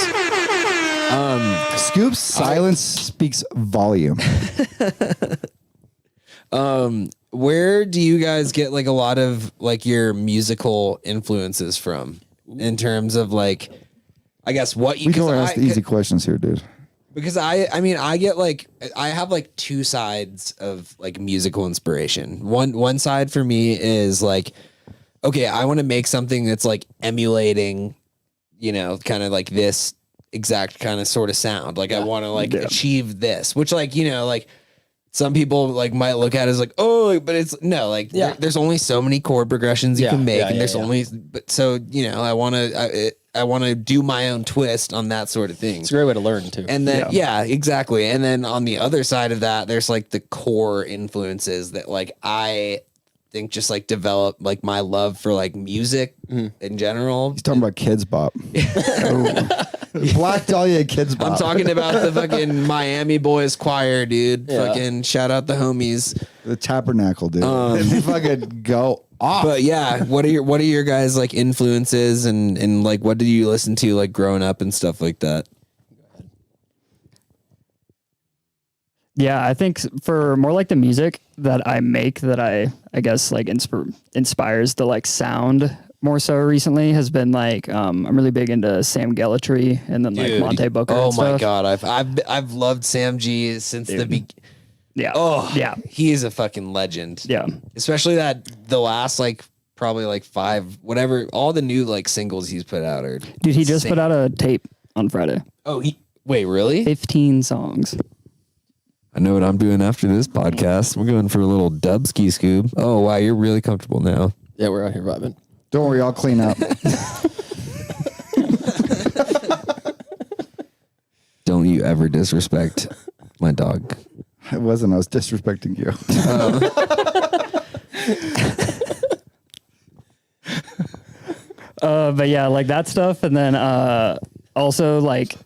Speaker 1: Scoob's silence speaks volume.
Speaker 3: Where do you guys get like a lot of like your musical influences from in terms of like, I guess what you
Speaker 1: can only ask the easy questions here, dude.
Speaker 3: Because I mean, I get like, I have like two sides of like musical inspiration. One side for me is like, okay, I want to make something that's like emulating, you know, kind of like this exact kind of sort of sound. Like I want to like achieve this, which like, you know, like some people like might look at it as like, oh, but it's no, like there's only so many chord progressions you can make. And there's only, but so, you know, I want to do my own twist on that sort of thing.
Speaker 2: It's a great way to learn too.
Speaker 3: And then, exactly. And then on the other side of that, there's like the core influences that like I think just like develop like my love for like music in general.
Speaker 1: He's talking about Kids Bop. Black Dahlia Kids Bop.
Speaker 3: I'm talking about the fucking Miami Boys choir, dude. Fucking shout out the homies.
Speaker 1: The Tabernacle, dude. They fucking go off.
Speaker 3: But yeah, what are your guys like influences and like what did you listen to like growing up and stuff like that?
Speaker 4: Yeah, I think for more like the music that I make, that I guess like inspires the like sound more so recently, has been like I'm really big into Sam Gellatree and then like Monte Booker.
Speaker 3: Oh
Speaker 4: and
Speaker 3: my
Speaker 4: stuff.
Speaker 3: god, I've loved Sam G since the beginning.
Speaker 4: Yeah.
Speaker 3: Oh
Speaker 4: yeah.
Speaker 3: He is a fucking legend.
Speaker 4: Yeah.
Speaker 3: Especially the last like probably like 5 whatever, all the new like singles he's put out are.
Speaker 4: Dude, he just put out a tape on Friday.
Speaker 3: Oh, wait, really?
Speaker 4: 15 songs.
Speaker 3: I know what I'm doing after this podcast. We're going for a little Dubski Scoob. Oh, wow. You're really comfortable now.
Speaker 2: Yeah, we're out here vibing.
Speaker 1: Don't worry, I'll clean up.
Speaker 3: Don't you ever disrespect my dog.
Speaker 1: I wasn't. I was disrespecting you.
Speaker 4: But yeah, like that stuff. And then also like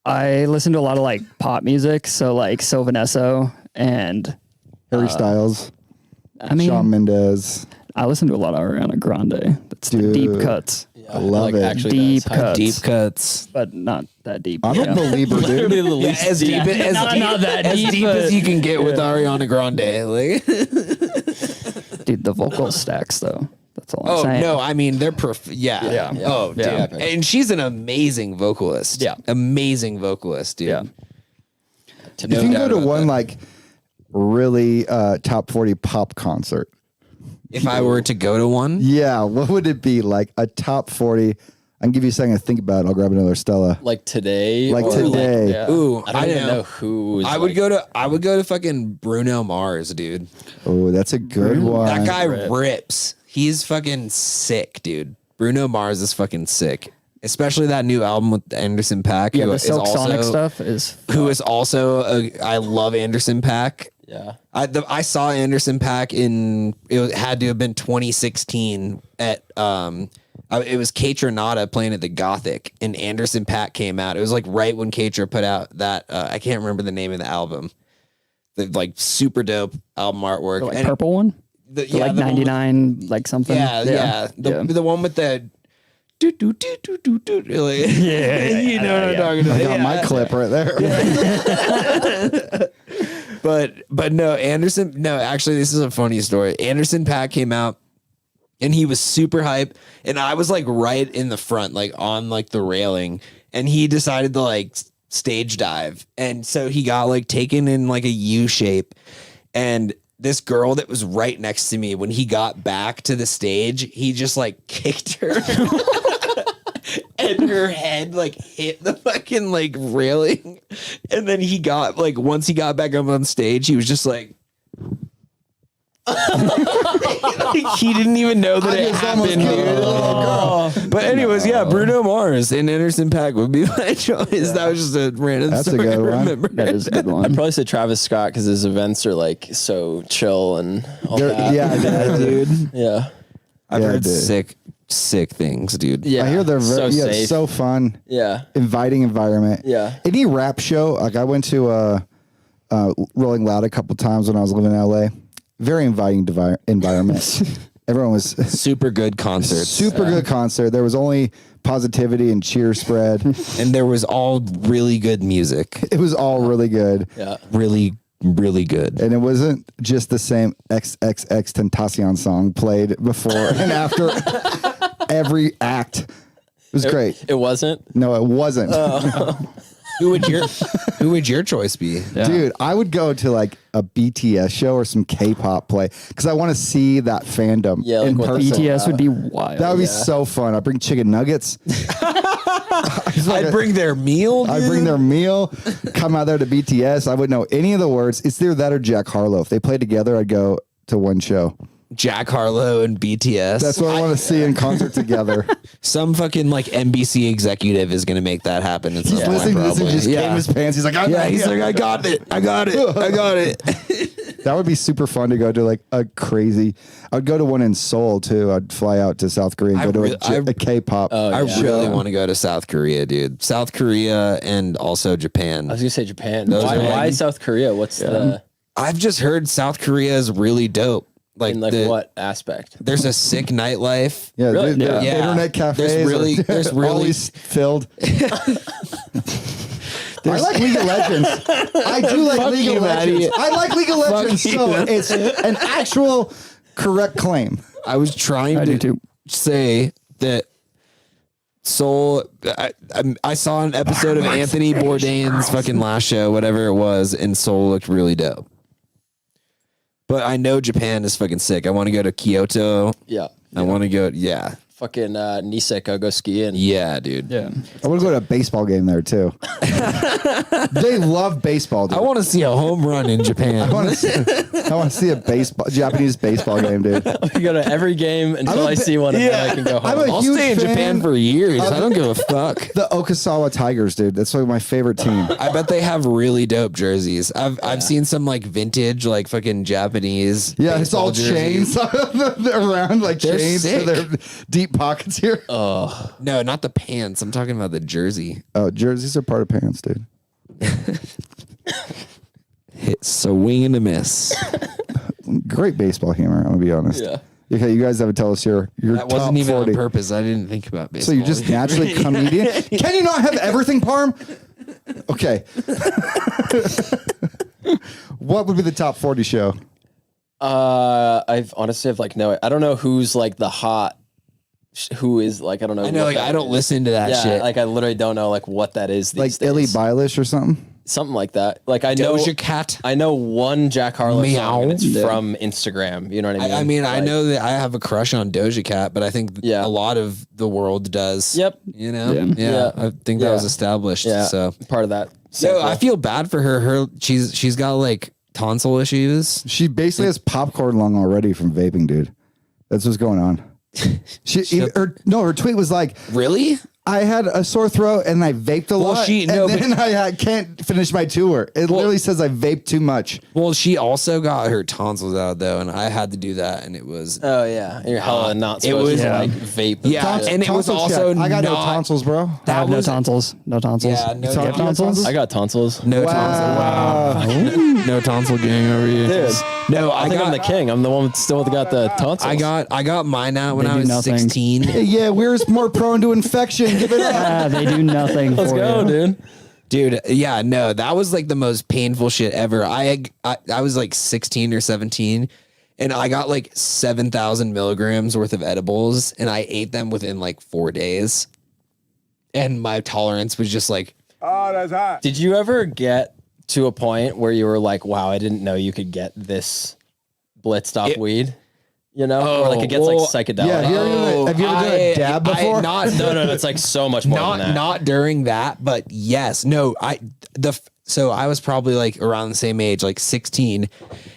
Speaker 4: I listen to a lot of like pop music. So like Sylvanesso and
Speaker 1: Harry Styles,
Speaker 4: I mean,
Speaker 1: Shawn Mendes.
Speaker 4: I listen to a lot of Ariana Grande. That's the deep cuts.
Speaker 2: Yeah,
Speaker 1: I love it.
Speaker 2: Actually
Speaker 4: Deep
Speaker 2: does.
Speaker 4: cuts.
Speaker 3: Deep cuts.
Speaker 4: But not that deep.
Speaker 1: I'm a believer, dude.
Speaker 2: Literally the least
Speaker 3: As deep,
Speaker 2: deep.
Speaker 4: Not that
Speaker 3: as
Speaker 4: deep,
Speaker 3: deep
Speaker 4: but-
Speaker 3: as you can get with Ariana Grande. Like.
Speaker 4: Dude, the vocal stacks though. That's all I'm
Speaker 3: Oh
Speaker 4: saying.
Speaker 3: no, I mean they're yeah.
Speaker 4: Yeah.
Speaker 3: Oh dude.
Speaker 4: Yeah.
Speaker 3: And she's an amazing vocalist.
Speaker 4: Yeah.
Speaker 3: Amazing vocalist, dude.
Speaker 4: Yeah.
Speaker 1: If you can go to one like really top 40 pop concert,
Speaker 3: If I were to go to one,
Speaker 1: yeah, what would it be? Like a top 40? I can give you a second to think about it. I'll grab another Stella.
Speaker 2: Like today.
Speaker 1: Like
Speaker 2: or
Speaker 1: today.
Speaker 4: Yeah.
Speaker 3: ooh,
Speaker 2: I don't even know who.
Speaker 3: I would go to fucking Bruno Mars, dude.
Speaker 1: Oh, that's a good one.
Speaker 3: That guy rips. He's fucking sick, dude. Bruno Mars is fucking sick. Especially that new album with Anderson .Paak.
Speaker 4: Yeah,
Speaker 3: who
Speaker 4: the
Speaker 3: is
Speaker 4: Silk
Speaker 3: also-
Speaker 4: Sonic stuff is
Speaker 3: Who is also I love Anderson .Paak.
Speaker 2: Yeah.
Speaker 3: I saw Anderson .Paak it had to have been 2016 at it was Katra Nada playing at the Gothic, and Anderson .Paak came out. It was like right when Katra put out that I can't remember the name of the album. The like super dope album artwork.
Speaker 4: the like
Speaker 3: And
Speaker 4: purple one.
Speaker 3: the,
Speaker 4: The, like
Speaker 3: the one with-
Speaker 4: 99 like something.
Speaker 3: yeah. The one with the do do do do do do. Like,
Speaker 4: yeah,
Speaker 3: you know what I'm talking about.
Speaker 1: I got my clip right there.
Speaker 3: But no, Anderson. No, actually, this is a funny story. Anderson .Paak came out, and he was super hype, and I was like right in the front, like on like the railing, and he decided to like stage dive, and so he got like taken in like a U shape, and this girl that was right next to me, when he got back to the stage, he just like kicked her. And her head like hit the fucking like railing, and then he got like once he got back up on stage, he was just like, like he didn't even know that it happened, dude. But anyways, yeah, Bruno Mars and Anderson .Paak would be my choice. That was just a random
Speaker 1: That's a
Speaker 3: story
Speaker 1: good
Speaker 3: I
Speaker 1: one.
Speaker 3: remember.
Speaker 4: That is a good one.
Speaker 2: I'd probably say Travis Scott because his events are like so chill and all that.
Speaker 1: Yeah,
Speaker 2: dude. Yeah.
Speaker 3: I've
Speaker 1: Yeah,
Speaker 3: heard
Speaker 1: dude.
Speaker 3: sick things, dude.
Speaker 2: Yeah.
Speaker 1: I hear they're very,
Speaker 2: so
Speaker 1: yeah,
Speaker 2: safe.
Speaker 1: so fun,
Speaker 2: Yeah.
Speaker 1: inviting environment.
Speaker 2: Yeah.
Speaker 1: Any rap show, like I went to Rolling Loud a couple times when I was living in LA. Very inviting environment. Everyone was
Speaker 3: Super good concerts.
Speaker 1: super good concert. There was only positivity and cheer spread.
Speaker 3: And there was all really good music.
Speaker 1: It was all really good.
Speaker 2: Yeah.
Speaker 3: Really, really good.
Speaker 1: And it wasn't just the same XXX Tentacion song played before and after every act. It was great.
Speaker 2: It wasn't.
Speaker 1: No, it wasn't.
Speaker 3: Who would your choice be?
Speaker 1: Dude, I would go to like a BTS show or some K-pop play because I want to see that fandom
Speaker 2: Yeah, like
Speaker 1: in
Speaker 2: what the
Speaker 1: person.
Speaker 4: BTS would be wild.
Speaker 1: That would be so fun. I'd bring chicken nuggets.
Speaker 3: I'd bring their meal.
Speaker 1: I'd bring their meal, come out there to BTS. I wouldn't know any of the words. It's either that or Jack Harlow. If they play together, I'd go to one show.
Speaker 3: Jack Harlow and BTS.
Speaker 1: That's what I want to see in concert together.
Speaker 3: Some fucking like NBC executive is going to make that happen. At some
Speaker 1: Just
Speaker 3: point,
Speaker 1: listening to this and
Speaker 3: probably.
Speaker 1: just came his pants. He's like,
Speaker 3: I got it. I got it.
Speaker 1: That would be super fun to go to like a crazy. I'd go to one in Seoul too. I'd fly out to South Korea and go to a K-pop.
Speaker 3: I really want to go to South Korea, dude. South Korea and also Japan.
Speaker 2: I was gonna say Japan.
Speaker 3: Those are
Speaker 2: Why
Speaker 3: like-
Speaker 2: South Korea? What's the
Speaker 3: I've just heard South Korea is really dope.
Speaker 2: in like what aspect?
Speaker 3: There's a sick nightlife.
Speaker 1: Yeah,
Speaker 2: Really?
Speaker 1: the
Speaker 3: Yeah.
Speaker 1: internet cafes.
Speaker 3: There's really
Speaker 1: always filled. I like League of Legends. I do like League of Legends. I like League of Legends, so it's an actual correct claim.
Speaker 3: I was trying to say that Soul. I saw an episode of Anthony Bourdain's fucking last show, whatever it was, and Soul looked really dope. But I know Japan is fucking sick. I want to go to Kyoto.
Speaker 2: Yeah.
Speaker 3: I want to go. Yeah.
Speaker 2: Fucking Niseko, go skiing.
Speaker 3: Yeah, dude.
Speaker 4: Yeah.
Speaker 1: I want to go to a baseball game there too. They love baseball, dude.
Speaker 3: I want to see a home run in Japan.
Speaker 1: I want to see a Japanese baseball game, dude.
Speaker 2: I go to every game until I see one, and then I can go home.
Speaker 3: I'll stay in Japan for years. I don't give a fuck.
Speaker 1: The Okasawa Tigers, dude. That's like my favorite team.
Speaker 3: I bet they have really dope jerseys. I've seen some like vintage, like fucking Japanese.
Speaker 1: Yeah, it's all
Speaker 3: jerseys.
Speaker 1: chains around, like
Speaker 3: They're
Speaker 1: chains
Speaker 3: sick.
Speaker 1: to their deep pockets here.
Speaker 3: No, not the pants. I'm talking about the jersey.
Speaker 1: Oh, jerseys are part of pants, dude.
Speaker 3: Hit swing and a miss.
Speaker 1: Great baseball humor, I'm gonna be honest.
Speaker 2: Yeah.
Speaker 1: Okay, you guys have to tell us your
Speaker 3: That wasn't
Speaker 1: top
Speaker 3: even
Speaker 1: 40.
Speaker 3: on purpose. I didn't think about baseball.
Speaker 1: So you're just naturally comedian? Can you not have everything, Parm? Okay. What would be the top 40 show?
Speaker 2: I've honestly have like no. I don't know who's like the hot. Who is like I don't know.
Speaker 3: I know,
Speaker 2: what
Speaker 3: like
Speaker 2: that
Speaker 3: I don't
Speaker 2: is.
Speaker 3: listen to that
Speaker 2: Yeah,
Speaker 3: shit.
Speaker 2: like I literally don't know like what that is.
Speaker 1: Like
Speaker 2: These days.
Speaker 1: Illy Bilish or something?
Speaker 2: Something like that. Like I know.
Speaker 3: Doja Cat.
Speaker 2: I know one Jack Harlow
Speaker 3: Meow.
Speaker 2: song, and it's
Speaker 3: Yeah.
Speaker 2: from Instagram. You know what I mean?
Speaker 3: I mean, I
Speaker 2: Like,
Speaker 3: know that I have a crush on Doja Cat, but I think a lot of the world does.
Speaker 2: Yep.
Speaker 3: You know?
Speaker 4: Yeah.
Speaker 3: Yeah. I think that
Speaker 2: Yeah.
Speaker 3: was established.
Speaker 2: Yeah.
Speaker 3: So
Speaker 2: part of that.
Speaker 3: So I feel bad for her. She's got like tonsil issues.
Speaker 1: She basically has popcorn lung already from vaping, dude. That's what's going on. Her tweet was like,
Speaker 3: Really?
Speaker 1: I had a sore throat and I vaped a lot. Then I can't finish my tour. It literally says I vaped too much.
Speaker 3: Well, she also got her tonsils out though, and I had to do that, and it was
Speaker 2: Oh yeah, you're hella not supposed to like vape.
Speaker 3: Yeah,
Speaker 1: Tons-
Speaker 3: and it was
Speaker 1: tonsil
Speaker 3: also
Speaker 1: check. I got no
Speaker 3: not-
Speaker 1: tonsils, bro.
Speaker 4: I have no tonsils. No tonsils.
Speaker 3: Yeah, no
Speaker 4: You have tonsils?
Speaker 2: I got tonsils.
Speaker 3: no tonsil. Wow. No tonsil gang over here.
Speaker 2: Dude,
Speaker 3: No,
Speaker 2: I think I'm the king. I'm the one that still got the tonsils.
Speaker 3: I got mine out when
Speaker 4: They
Speaker 3: I
Speaker 4: do
Speaker 3: was
Speaker 4: nothing.
Speaker 3: 16.
Speaker 1: Yeah, we're more prone to infection. Give it up.
Speaker 4: Ah, they do nothing
Speaker 2: Let's
Speaker 4: for
Speaker 2: go,
Speaker 4: you.
Speaker 2: dude.
Speaker 3: Dude, yeah, no, that was like the most painful shit ever. I was like 16 or 17 and I got like 7,000 milligrams worth of edibles and I ate them within like 4 days. And my tolerance was just like,
Speaker 5: Oh, that's hot.
Speaker 2: Did you ever get to a point where you were like, wow, I didn't know you could get this blitzed off weed? You know, or like it gets like psychedelic.
Speaker 1: Yeah, have you ever done a dab before?
Speaker 3: Not,
Speaker 2: No, it's like so much more than that.
Speaker 3: not during that, but yes, no, so I was probably like around the same age, like 16,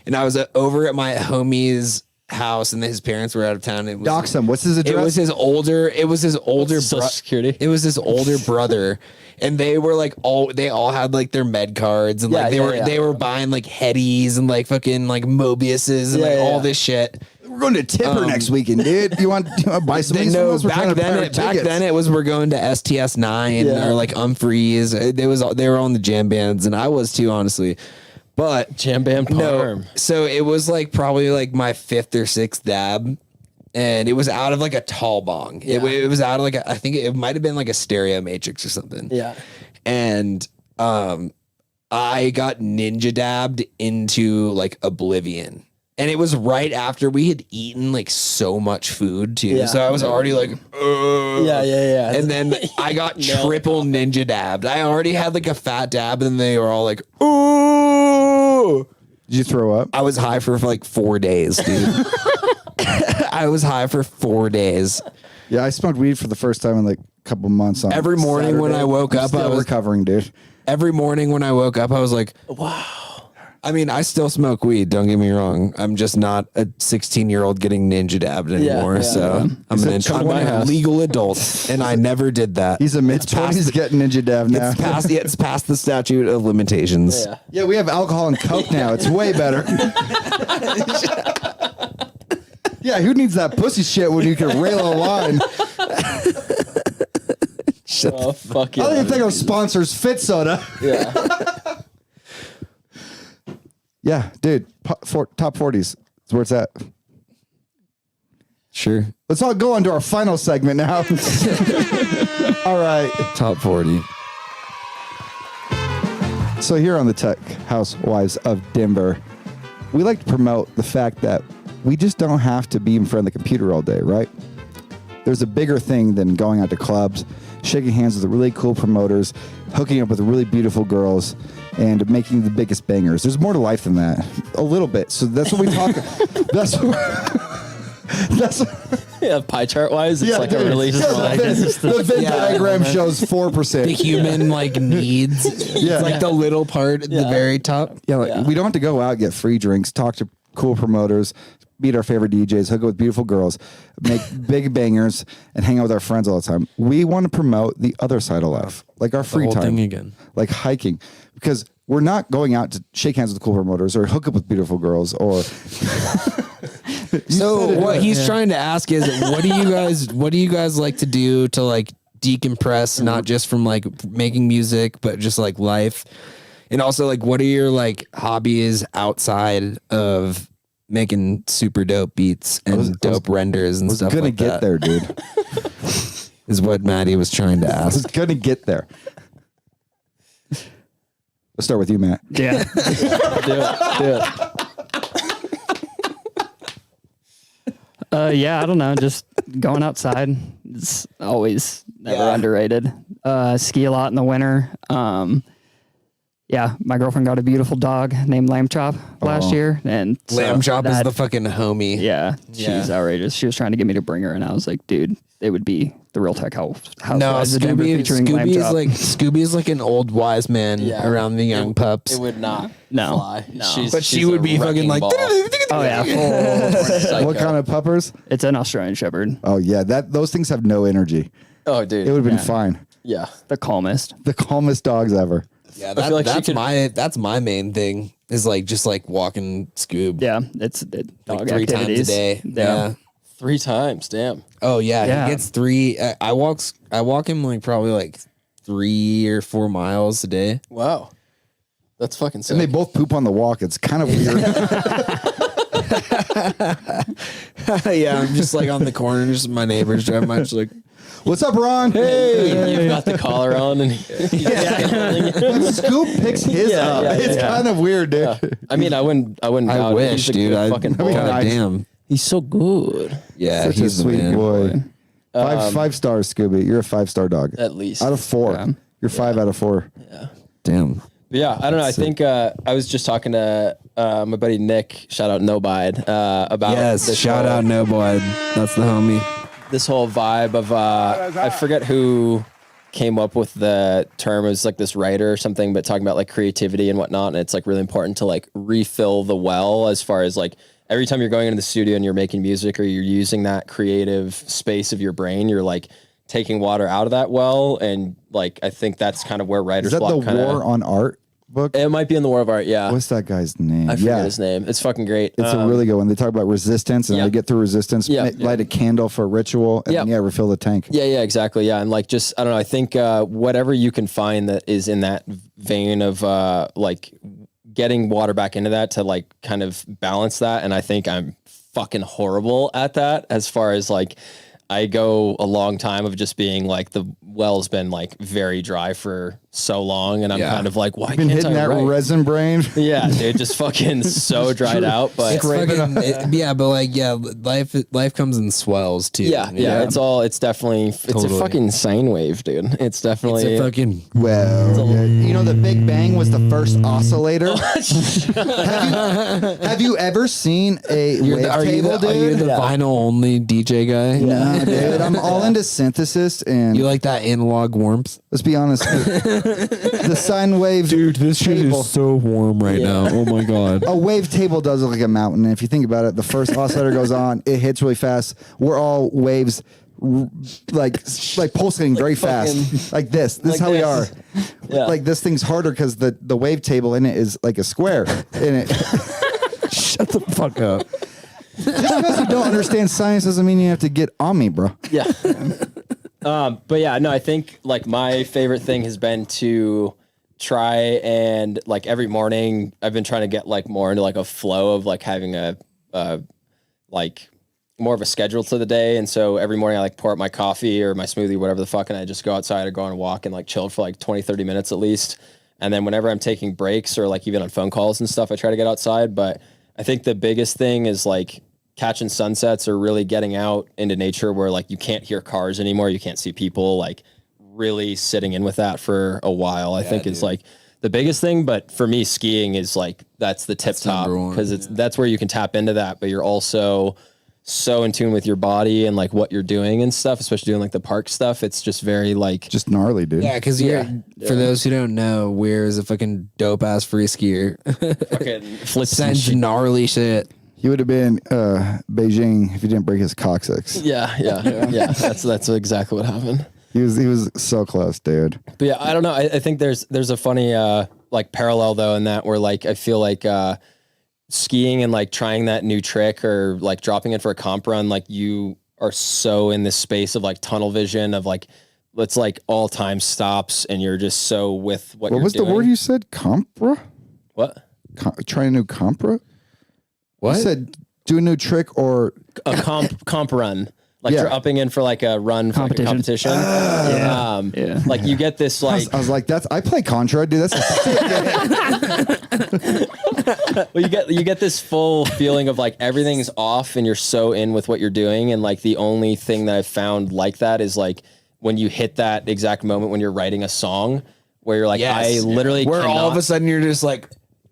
Speaker 3: and I was over at my homie's house, and his parents were out of town. It was,
Speaker 1: Dox him. What's his address?
Speaker 3: It was his older
Speaker 2: Social Security.
Speaker 3: It was his older brother, and they were like they all had like their med cards, and like they were buying like Hetties and like fucking like Mobiuses and like all this shit.
Speaker 1: We're going to Tipper next weekend, dude. You want to buy some?
Speaker 3: No, back then it was we're going to STS 9 or like Umphreys. They were on the jam bands, and I was too, honestly. But
Speaker 2: Jam band Parm.
Speaker 3: so it was like probably like my 5th or 6th dab, and it was out of like a tall bong.
Speaker 2: Yeah.
Speaker 3: It was out of like I think it might have been like a stereo matrix or something.
Speaker 2: Yeah.
Speaker 3: And I got ninja dabbed into like oblivion. And it was right after we had eaten like so much food too.
Speaker 2: Yeah.
Speaker 3: So I was already like,
Speaker 2: Yeah.
Speaker 3: and then I got triple ninja dabbed. I already had like a fat dab, and they were all like, ooh.
Speaker 1: Did you throw up?
Speaker 3: I was high for like 4 days, dude. I was high for 4 days.
Speaker 1: Yeah, I smoked weed for the first time in like a couple months. On
Speaker 3: Every morning when I woke up,
Speaker 1: still
Speaker 3: I was
Speaker 1: recovering, dude.
Speaker 3: Every morning when I woke up, I was like,
Speaker 2: Wow.
Speaker 3: I mean, I still smoke weed. Don't get me wrong. I'm just not a 16-year-old getting ninja dabbed anymore.
Speaker 2: yeah,
Speaker 3: so I'm an legal adult, and I never did that.
Speaker 1: He's a mid-20s. He's getting ninja dab now.
Speaker 3: It's past the statute of limitations.
Speaker 2: Yeah.
Speaker 1: Yeah, we have alcohol and coke now. It's way better. Yeah, who needs that pussy shit when you can rail a line?
Speaker 2: Oh, fuck yeah.
Speaker 1: I don't even think our sponsors Fit Soda.
Speaker 2: Yeah.
Speaker 1: Yeah, dude. Top 40s. That's where it's at.
Speaker 3: Sure.
Speaker 1: Let's all go on to our final segment now. All right.
Speaker 3: Top 40.
Speaker 1: So here on the Tech Housewives of Denver, we like to promote the fact that we just don't have to be in front of the computer all day, right? There's a bigger thing than going out to clubs, shaking hands with really cool promoters, hooking up with really beautiful girls, and making the biggest bangers. There's more to life than that. A little bit. So that's what we talk. That's
Speaker 2: Yeah, pie chart wise, it's like
Speaker 1: dude,
Speaker 2: a really
Speaker 1: the Venn diagram shows 4%.
Speaker 3: The human needs.
Speaker 1: Yeah.
Speaker 3: It's like the little part at the very top.
Speaker 1: Yeah, we don't have to go out, get free drinks, talk to cool promoters, meet our favorite DJs, hook up with beautiful girls, make big bangers, and hang out with our friends all the time. We want to promote the other side of life, like our free
Speaker 3: whole
Speaker 1: time,
Speaker 3: thing again.
Speaker 1: like hiking, because we're not going out to shake hands with cool promoters or hook up with beautiful girls or.
Speaker 3: So what he's trying to ask is, what do you guys like to do to like decompress, not just from like making music, but just like life, and also like what are your like hobbies outside of making super dope beats and dope renders and stuff like that?
Speaker 1: I was gonna get there, dude.
Speaker 3: Is what Matty was trying to
Speaker 1: I was
Speaker 3: ask.
Speaker 1: gonna get there. Let's start with you, Matt.
Speaker 4: Yeah.
Speaker 2: do it.
Speaker 4: Yeah, I don't know. Just going outside. It's always never underrated. Ski a lot in the winter. Yeah, my girlfriend got a beautiful dog named Lamb Chop last year, and
Speaker 3: Lamb Chop is
Speaker 4: that-
Speaker 3: the fucking homie.
Speaker 4: Yeah, she's outrageous. She was trying to get me to bring her, and I was like, dude, it would be the real Tech House.
Speaker 3: No,
Speaker 4: Lamb Chop.
Speaker 3: Scooby's like an old wise man around the young pups.
Speaker 2: It would not
Speaker 4: No.
Speaker 2: fly.
Speaker 4: No.
Speaker 3: But she would be fucking like.
Speaker 4: Oh yeah, full.
Speaker 1: What kind of puppers?
Speaker 4: It's an Australian Shepherd,
Speaker 1: Oh yeah, those things have no energy.
Speaker 2: Oh, dude.
Speaker 1: It would have been fine.
Speaker 2: Yeah.
Speaker 4: the calmest.
Speaker 1: The calmest dogs ever.
Speaker 3: Yeah,
Speaker 2: feel like she
Speaker 3: that's my main thing is like just like walking Scoob.
Speaker 4: Yeah, it's dog
Speaker 3: like 3 times a
Speaker 4: activities.
Speaker 3: day.
Speaker 4: Yeah.
Speaker 2: 3 times. Damn.
Speaker 3: Oh yeah,
Speaker 4: Yeah.
Speaker 3: he gets 3. I walk him like probably like 3 or 4 miles a day.
Speaker 2: Wow. That's fucking sick.
Speaker 1: And they both poop on the walk. It's kind of weird.
Speaker 3: Yeah, I'm just like on the corner, just my neighbors driving by, just like,
Speaker 1: What's up, Ron? Hey.
Speaker 2: You've got the collar on and
Speaker 1: When Scoop picks his up, it's kind of weird, dude.
Speaker 2: I mean, I wouldn't doubt it.
Speaker 3: wish,
Speaker 2: He's a
Speaker 3: dude.
Speaker 2: good fucking boy.
Speaker 3: God damn.
Speaker 2: He's so good.
Speaker 3: Yeah,
Speaker 1: Such a
Speaker 3: he's the
Speaker 1: sweet
Speaker 3: man.
Speaker 1: boy. Five stars, Scooby. You're a 5-star dog.
Speaker 2: At least.
Speaker 1: Out of 4.
Speaker 4: Yeah.
Speaker 1: You're 5 out of 4.
Speaker 3: Damn.
Speaker 2: But yeah, I don't know. I think I was just talking to my buddy Nick, shout out Nobide, about
Speaker 3: Yes,
Speaker 2: this
Speaker 3: shout
Speaker 2: whole-
Speaker 3: out No Boy. That's the homie.
Speaker 2: this whole vibe of I forget who came up with the term. It was like this writer or something, but talking about like creativity and whatnot. And it's like really important to like refill the well as far as like every time you're going into the studio and you're making music or you're using that creative space of your brain, you're like taking water out of that well. And like I think that's kind of where writer's
Speaker 1: Is that
Speaker 2: block
Speaker 1: the War on Art book?
Speaker 2: It might be in the War of Art. Yeah.
Speaker 1: What's that guy's name?
Speaker 2: I forget his name. It's fucking great.
Speaker 1: It's a really good one. They talk about resistance and
Speaker 2: Yeah.
Speaker 1: they get through resistance,
Speaker 2: Yeah.
Speaker 1: light a candle for a ritual, and
Speaker 2: Yeah.
Speaker 1: refill the tank.
Speaker 2: Yeah, exactly. Yeah. And like, just, I don't know. I think whatever you can find that is in that vein of like getting water back into that to like kind of balance that. And I think I'm fucking horrible at that as far as like, I go a long time of just being like the well's been like very dry for so long, and I'm kind of like, why
Speaker 1: Been
Speaker 2: can't
Speaker 1: hitting
Speaker 2: I
Speaker 1: that
Speaker 2: write?
Speaker 1: resin brain.
Speaker 2: Yeah, dude, just fucking so dried out. But
Speaker 3: It's fucking, yeah, but like, yeah, life comes in swells too.
Speaker 2: yeah, it's definitely it's a
Speaker 3: Totally.
Speaker 2: fucking sine wave, dude. It's definitely
Speaker 3: It's a fucking.
Speaker 1: Well, you know, the Big Bang was the first oscillator. have you ever seen a
Speaker 3: Are you
Speaker 1: wavetable,
Speaker 3: the
Speaker 1: dude?
Speaker 3: vinyl only DJ guy?
Speaker 1: No, dude. I'm all into synthesis, and
Speaker 3: You like that analog warmth?
Speaker 1: let's be honest, the sine wave table.
Speaker 3: so warm right now. Oh my god.
Speaker 1: A wave table does look like a mountain. And if you think about it, the first oscillator goes on, it hits really fast. We're all waves, like pulsating very fast, like this. This is
Speaker 2: Like
Speaker 1: how we are.
Speaker 2: this. Yeah.
Speaker 1: Like this thing's harder because the wave table in it is like a square in it.
Speaker 3: Shut the fuck up.
Speaker 1: Just because you don't understand science doesn't mean you have to get on me, bro.
Speaker 2: Yeah. But yeah, no, I think like my favorite thing has been to try and like every morning I've been trying to get like more into like a flow of like having a like more of a schedule to the day. And so every morning I like pour up my coffee or my smoothie, whatever the fuck, and I just go outside or go on a walk and like chill for like 20, 30 minutes at least. And then whenever I'm taking breaks or like even on phone calls and stuff, I try to get outside. But I think the biggest thing is like catching sunsets or really getting out into nature where like you can't hear cars anymore. You can't see people, like really sitting in with that for a while, I think is like the biggest thing. But for me, skiing is like, that's the tip top because that's where you can tap into that, but you're also so in tune with your body and like what you're doing and stuff, especially doing like the park stuff. It's just very like
Speaker 1: just gnarly, dude.
Speaker 3: Yeah, because for those who don't know, WEIR is a fucking dope ass free skier.
Speaker 2: fucking flips
Speaker 3: Sends gnarly shit.
Speaker 1: He would have been Beijing if he didn't break his coccyx.
Speaker 2: Yeah. That's exactly what happened.
Speaker 1: He was so close, dude.
Speaker 2: But yeah, I don't know. I think there's a funny like parallel though in that where like I feel like skiing and like trying that new trick or like dropping it for a comp run, like you are so in this space of like tunnel vision of like let's like all time stops and you're just so with what you're doing. What was the word
Speaker 1: you said? Compra?
Speaker 2: What?
Speaker 1: Try a new compra? What? You said do a new trick or
Speaker 2: a comp run. Like you're upping in for like a run for like a competition. Like you get this like
Speaker 1: I was like, I play Contra, dude. That's
Speaker 2: well, you get this full feeling of like everything's off and you're so in with what you're doing. And like the only thing that I've found like that is like when you hit that exact moment when you're writing a song where you're like, I literally
Speaker 3: where all of a sudden you're just like,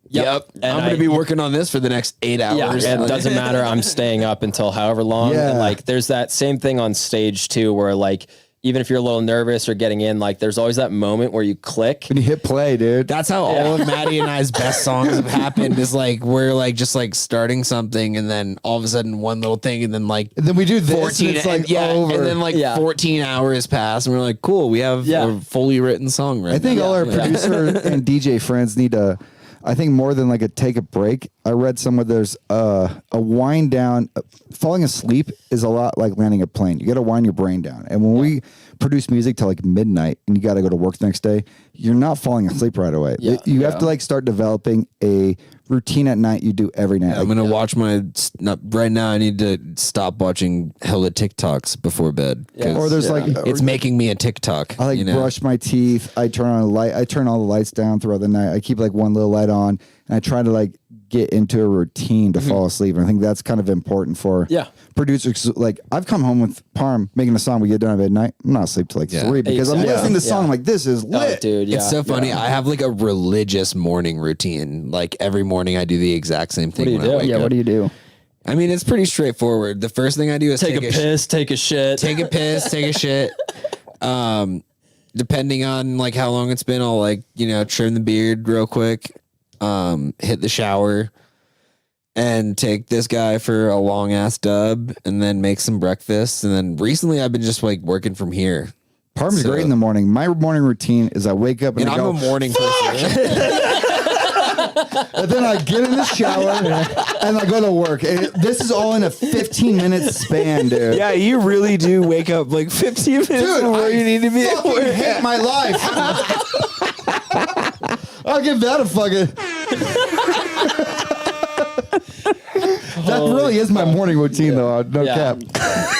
Speaker 3: Yep. And I'm going to be working on this for the next 8 hours.
Speaker 2: Yeah, it doesn't matter. I'm staying up until however long. Yeah. And like, there's that same thing on stage too, where like, even if you're a little nervous or getting in, like there's always that moment where you click.
Speaker 1: When you hit play, dude.
Speaker 3: That's how all of Matty and I's best songs have happened is like, we're like, just like starting something and then all of a sudden one little thing and then like.
Speaker 1: And then we do this 14, and it's like over.
Speaker 3: And then like 14 hours pass and we're like, cool, we have a fully written song right now.
Speaker 1: I think all our producer and DJ friends need to, I think more than like take a break. I read somewhere there's a wind down. Falling asleep is a lot like landing a plane. You got to wind your brain down. And when we produce music till like midnight and you got to go to work the next day, you're not falling asleep right away. You have to like start developing a routine at night you do every night.
Speaker 3: I'm going to watch right now I need to stop watching hella TikToks before bed.
Speaker 1: Or there's like,
Speaker 3: it's making me a TikTok.
Speaker 1: I like brush my teeth. I turn on a light. I turn all the lights down throughout the night. I keep like one little light on and I try to like get into a routine to fall asleep. And I think that's kind of important for producers. Like I've come home with Parm making a song. We get done at midnight. I'm not asleep till like 3 because I'm listening to the song. I'm like, this is lit.
Speaker 2: Oh, dude,
Speaker 3: it's so funny. I have like a religious morning routine. Like every morning I do the exact same thing.
Speaker 2: What do you do?
Speaker 4: What do you do?
Speaker 3: I mean, it's pretty straightforward. The first thing I do is
Speaker 2: take a piss, take a shit.
Speaker 3: Take a piss, take a shit. Depending on like how long it's been, I'll like, trim the beard real quick. Hit the shower and take this guy for a long ass dub and then make some breakfast. And then recently I've been just like working from here.
Speaker 1: Parm's great in the morning. My morning routine is I wake up and I go,
Speaker 3: I'm a morning person.
Speaker 1: And then I get in the shower and I go to work. And this is all in a 15-minute span, dude.
Speaker 3: Yeah, you really do wake up like 15 minutes before you need to be at work.
Speaker 1: I hate my life. I'll give that a fucking. That really is my morning routine, though. No cap.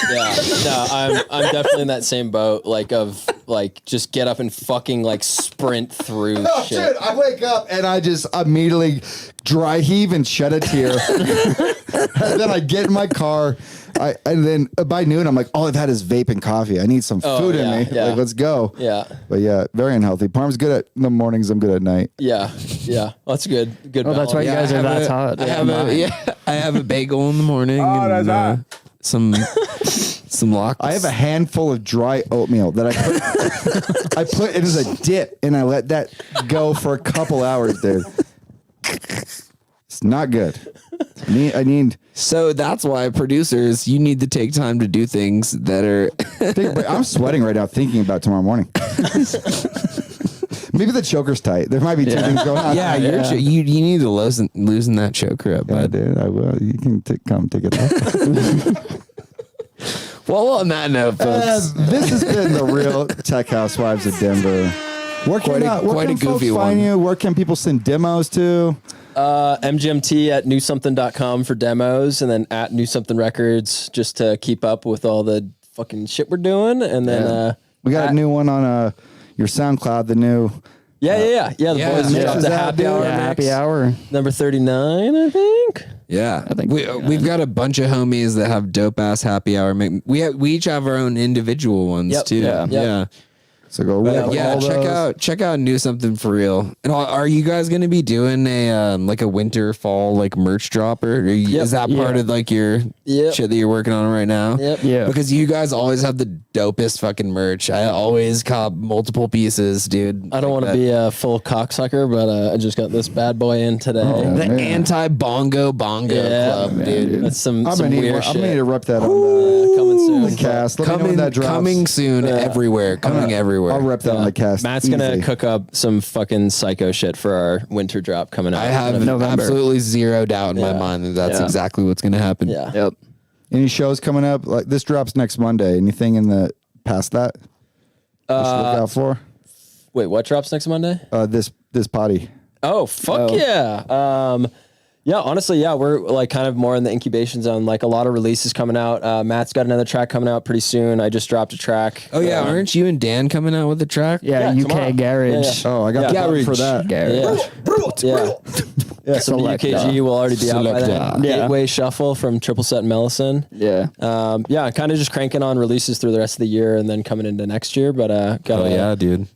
Speaker 2: Yeah, no, I'm definitely in that same boat. Like of like just get up and fucking like sprint through shit.
Speaker 1: Dude, I wake up and I just immediately dry heave and shed a tear. And then I get in my car. And then by noon, I'm like, all I've had is vape and coffee. I need some food in me. Yeah. Like, let's go.
Speaker 2: Yeah.
Speaker 1: But yeah, very unhealthy. Parm's good at the mornings. I'm good at night.
Speaker 2: Yeah. Yeah. Well, that's good. Good.
Speaker 4: Oh, that's why you guys are Thatz Hot.
Speaker 3: I have a bagel in the morning. And, some lox.
Speaker 1: I have a handful of dry oatmeal that I put it as a dip and I let that go for a couple hours, dude. It's not good. I need.
Speaker 3: So that's why producers, you need to take time to do things that are.
Speaker 1: I'm sweating right now thinking about tomorrow morning. Maybe the choker's tight. There might be two things going on.
Speaker 3: Yeah, you need to loosen that choker up, bud.
Speaker 1: Dude, I will. You can come take it off.
Speaker 3: Well, on that note, folks,
Speaker 1: this has been the real Tech Housewives of Denver. Where can folks find you? Where can people send demos to?
Speaker 2: MGMT at newsomething.com for demos, and then at New Something Records just to keep up with all the fucking shit we're doing. And then
Speaker 1: we got a new one on your SoundCloud, the new
Speaker 2: Yeah. The boys
Speaker 1: mixes
Speaker 2: dropped the
Speaker 1: out,
Speaker 2: happy
Speaker 1: dude.
Speaker 2: hour.
Speaker 4: Yeah,
Speaker 2: mix.
Speaker 4: happy hour.
Speaker 2: Number 39, I think.
Speaker 3: Yeah,
Speaker 4: I think
Speaker 3: we've got a bunch of homies that have dope ass happy hour. We each have our own individual ones
Speaker 2: Yep.
Speaker 3: too.
Speaker 2: Yeah.
Speaker 3: Yeah.
Speaker 1: So go
Speaker 3: Check out New Something For Real. And are you guys going to be doing a like a winter fall like merch drop, or is that part of like your shit that you're working on right now?
Speaker 2: Yep.
Speaker 4: Yeah.
Speaker 3: Because you guys always have the dopest fucking merch. I always cop multiple pieces, dude.
Speaker 2: I don't want to be a full cocksucker, but I just got this bad boy in today.
Speaker 3: The anti-bongo club, dude.
Speaker 2: That's some
Speaker 1: I'm gonna
Speaker 2: weird shit.
Speaker 1: need to rep that on
Speaker 2: coming soon.
Speaker 1: the cast. Let me know when that drops.
Speaker 3: Coming soon everywhere. Coming everywhere.
Speaker 1: I'll rep that on the cast.
Speaker 2: Matt's gonna cook up some fucking psycho shit for our winter drop coming out.
Speaker 3: I have
Speaker 4: November.
Speaker 3: absolutely zero doubt in my
Speaker 2: Yeah.
Speaker 3: mind that that's
Speaker 2: Yeah.
Speaker 3: exactly what's going to happen.
Speaker 2: Yeah.
Speaker 4: Yep.
Speaker 1: Any shows coming up? Like this drops next Monday. Anything in the past that? We should look out for.
Speaker 2: Wait, what drops next Monday?
Speaker 1: This potty.
Speaker 2: Oh, fuck yeah. Yeah, honestly, we're like kind of more in the incubation zone. Like a lot of releases coming out. Matt's got another track coming out pretty soon. I just dropped a track.
Speaker 3: Oh yeah, aren't you and Dan coming out with a track?
Speaker 4: Yeah,
Speaker 2: Yeah,
Speaker 4: UK
Speaker 2: tomorrow.
Speaker 4: Garage.
Speaker 1: Oh, I got the button for that.
Speaker 4: Garage.
Speaker 2: Yeah, some
Speaker 4: Selecta.
Speaker 2: UKG will already be out by then.
Speaker 3: Selecta.
Speaker 4: Yeah.
Speaker 2: Gateway Shuffle from Triple Set Mellison.
Speaker 4: Yeah.
Speaker 2: Kind of just cranking on releases through the rest of the year and then coming into next year. But got
Speaker 3: dude.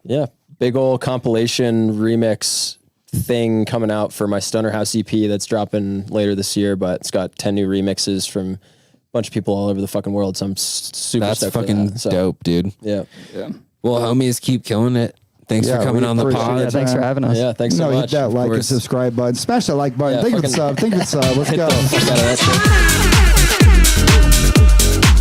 Speaker 2: big old compilation remix thing coming out for my Stoner House EP that's dropping later this year. But it's got 10 new remixes from a bunch of people all over the fucking world. So I'm super
Speaker 3: That's
Speaker 2: stoked for
Speaker 3: fucking
Speaker 2: that. So,
Speaker 3: dope, dude.
Speaker 2: Yeah.
Speaker 3: Well, homies, keep killing it. Thanks
Speaker 1: Yeah,
Speaker 3: for coming
Speaker 1: we
Speaker 3: on the
Speaker 1: appreciate
Speaker 3: pod.
Speaker 1: it.
Speaker 4: Yeah, thanks for having us.
Speaker 2: Yeah, thanks so
Speaker 1: Hit
Speaker 2: much.
Speaker 1: that like and
Speaker 3: course.
Speaker 1: subscribe button. Smash that like button.
Speaker 2: Yeah,
Speaker 1: Think of a
Speaker 2: fucking-
Speaker 1: sub. Think of a sub. Let's
Speaker 2: Hit
Speaker 1: go.
Speaker 2: the fuck out of that shit.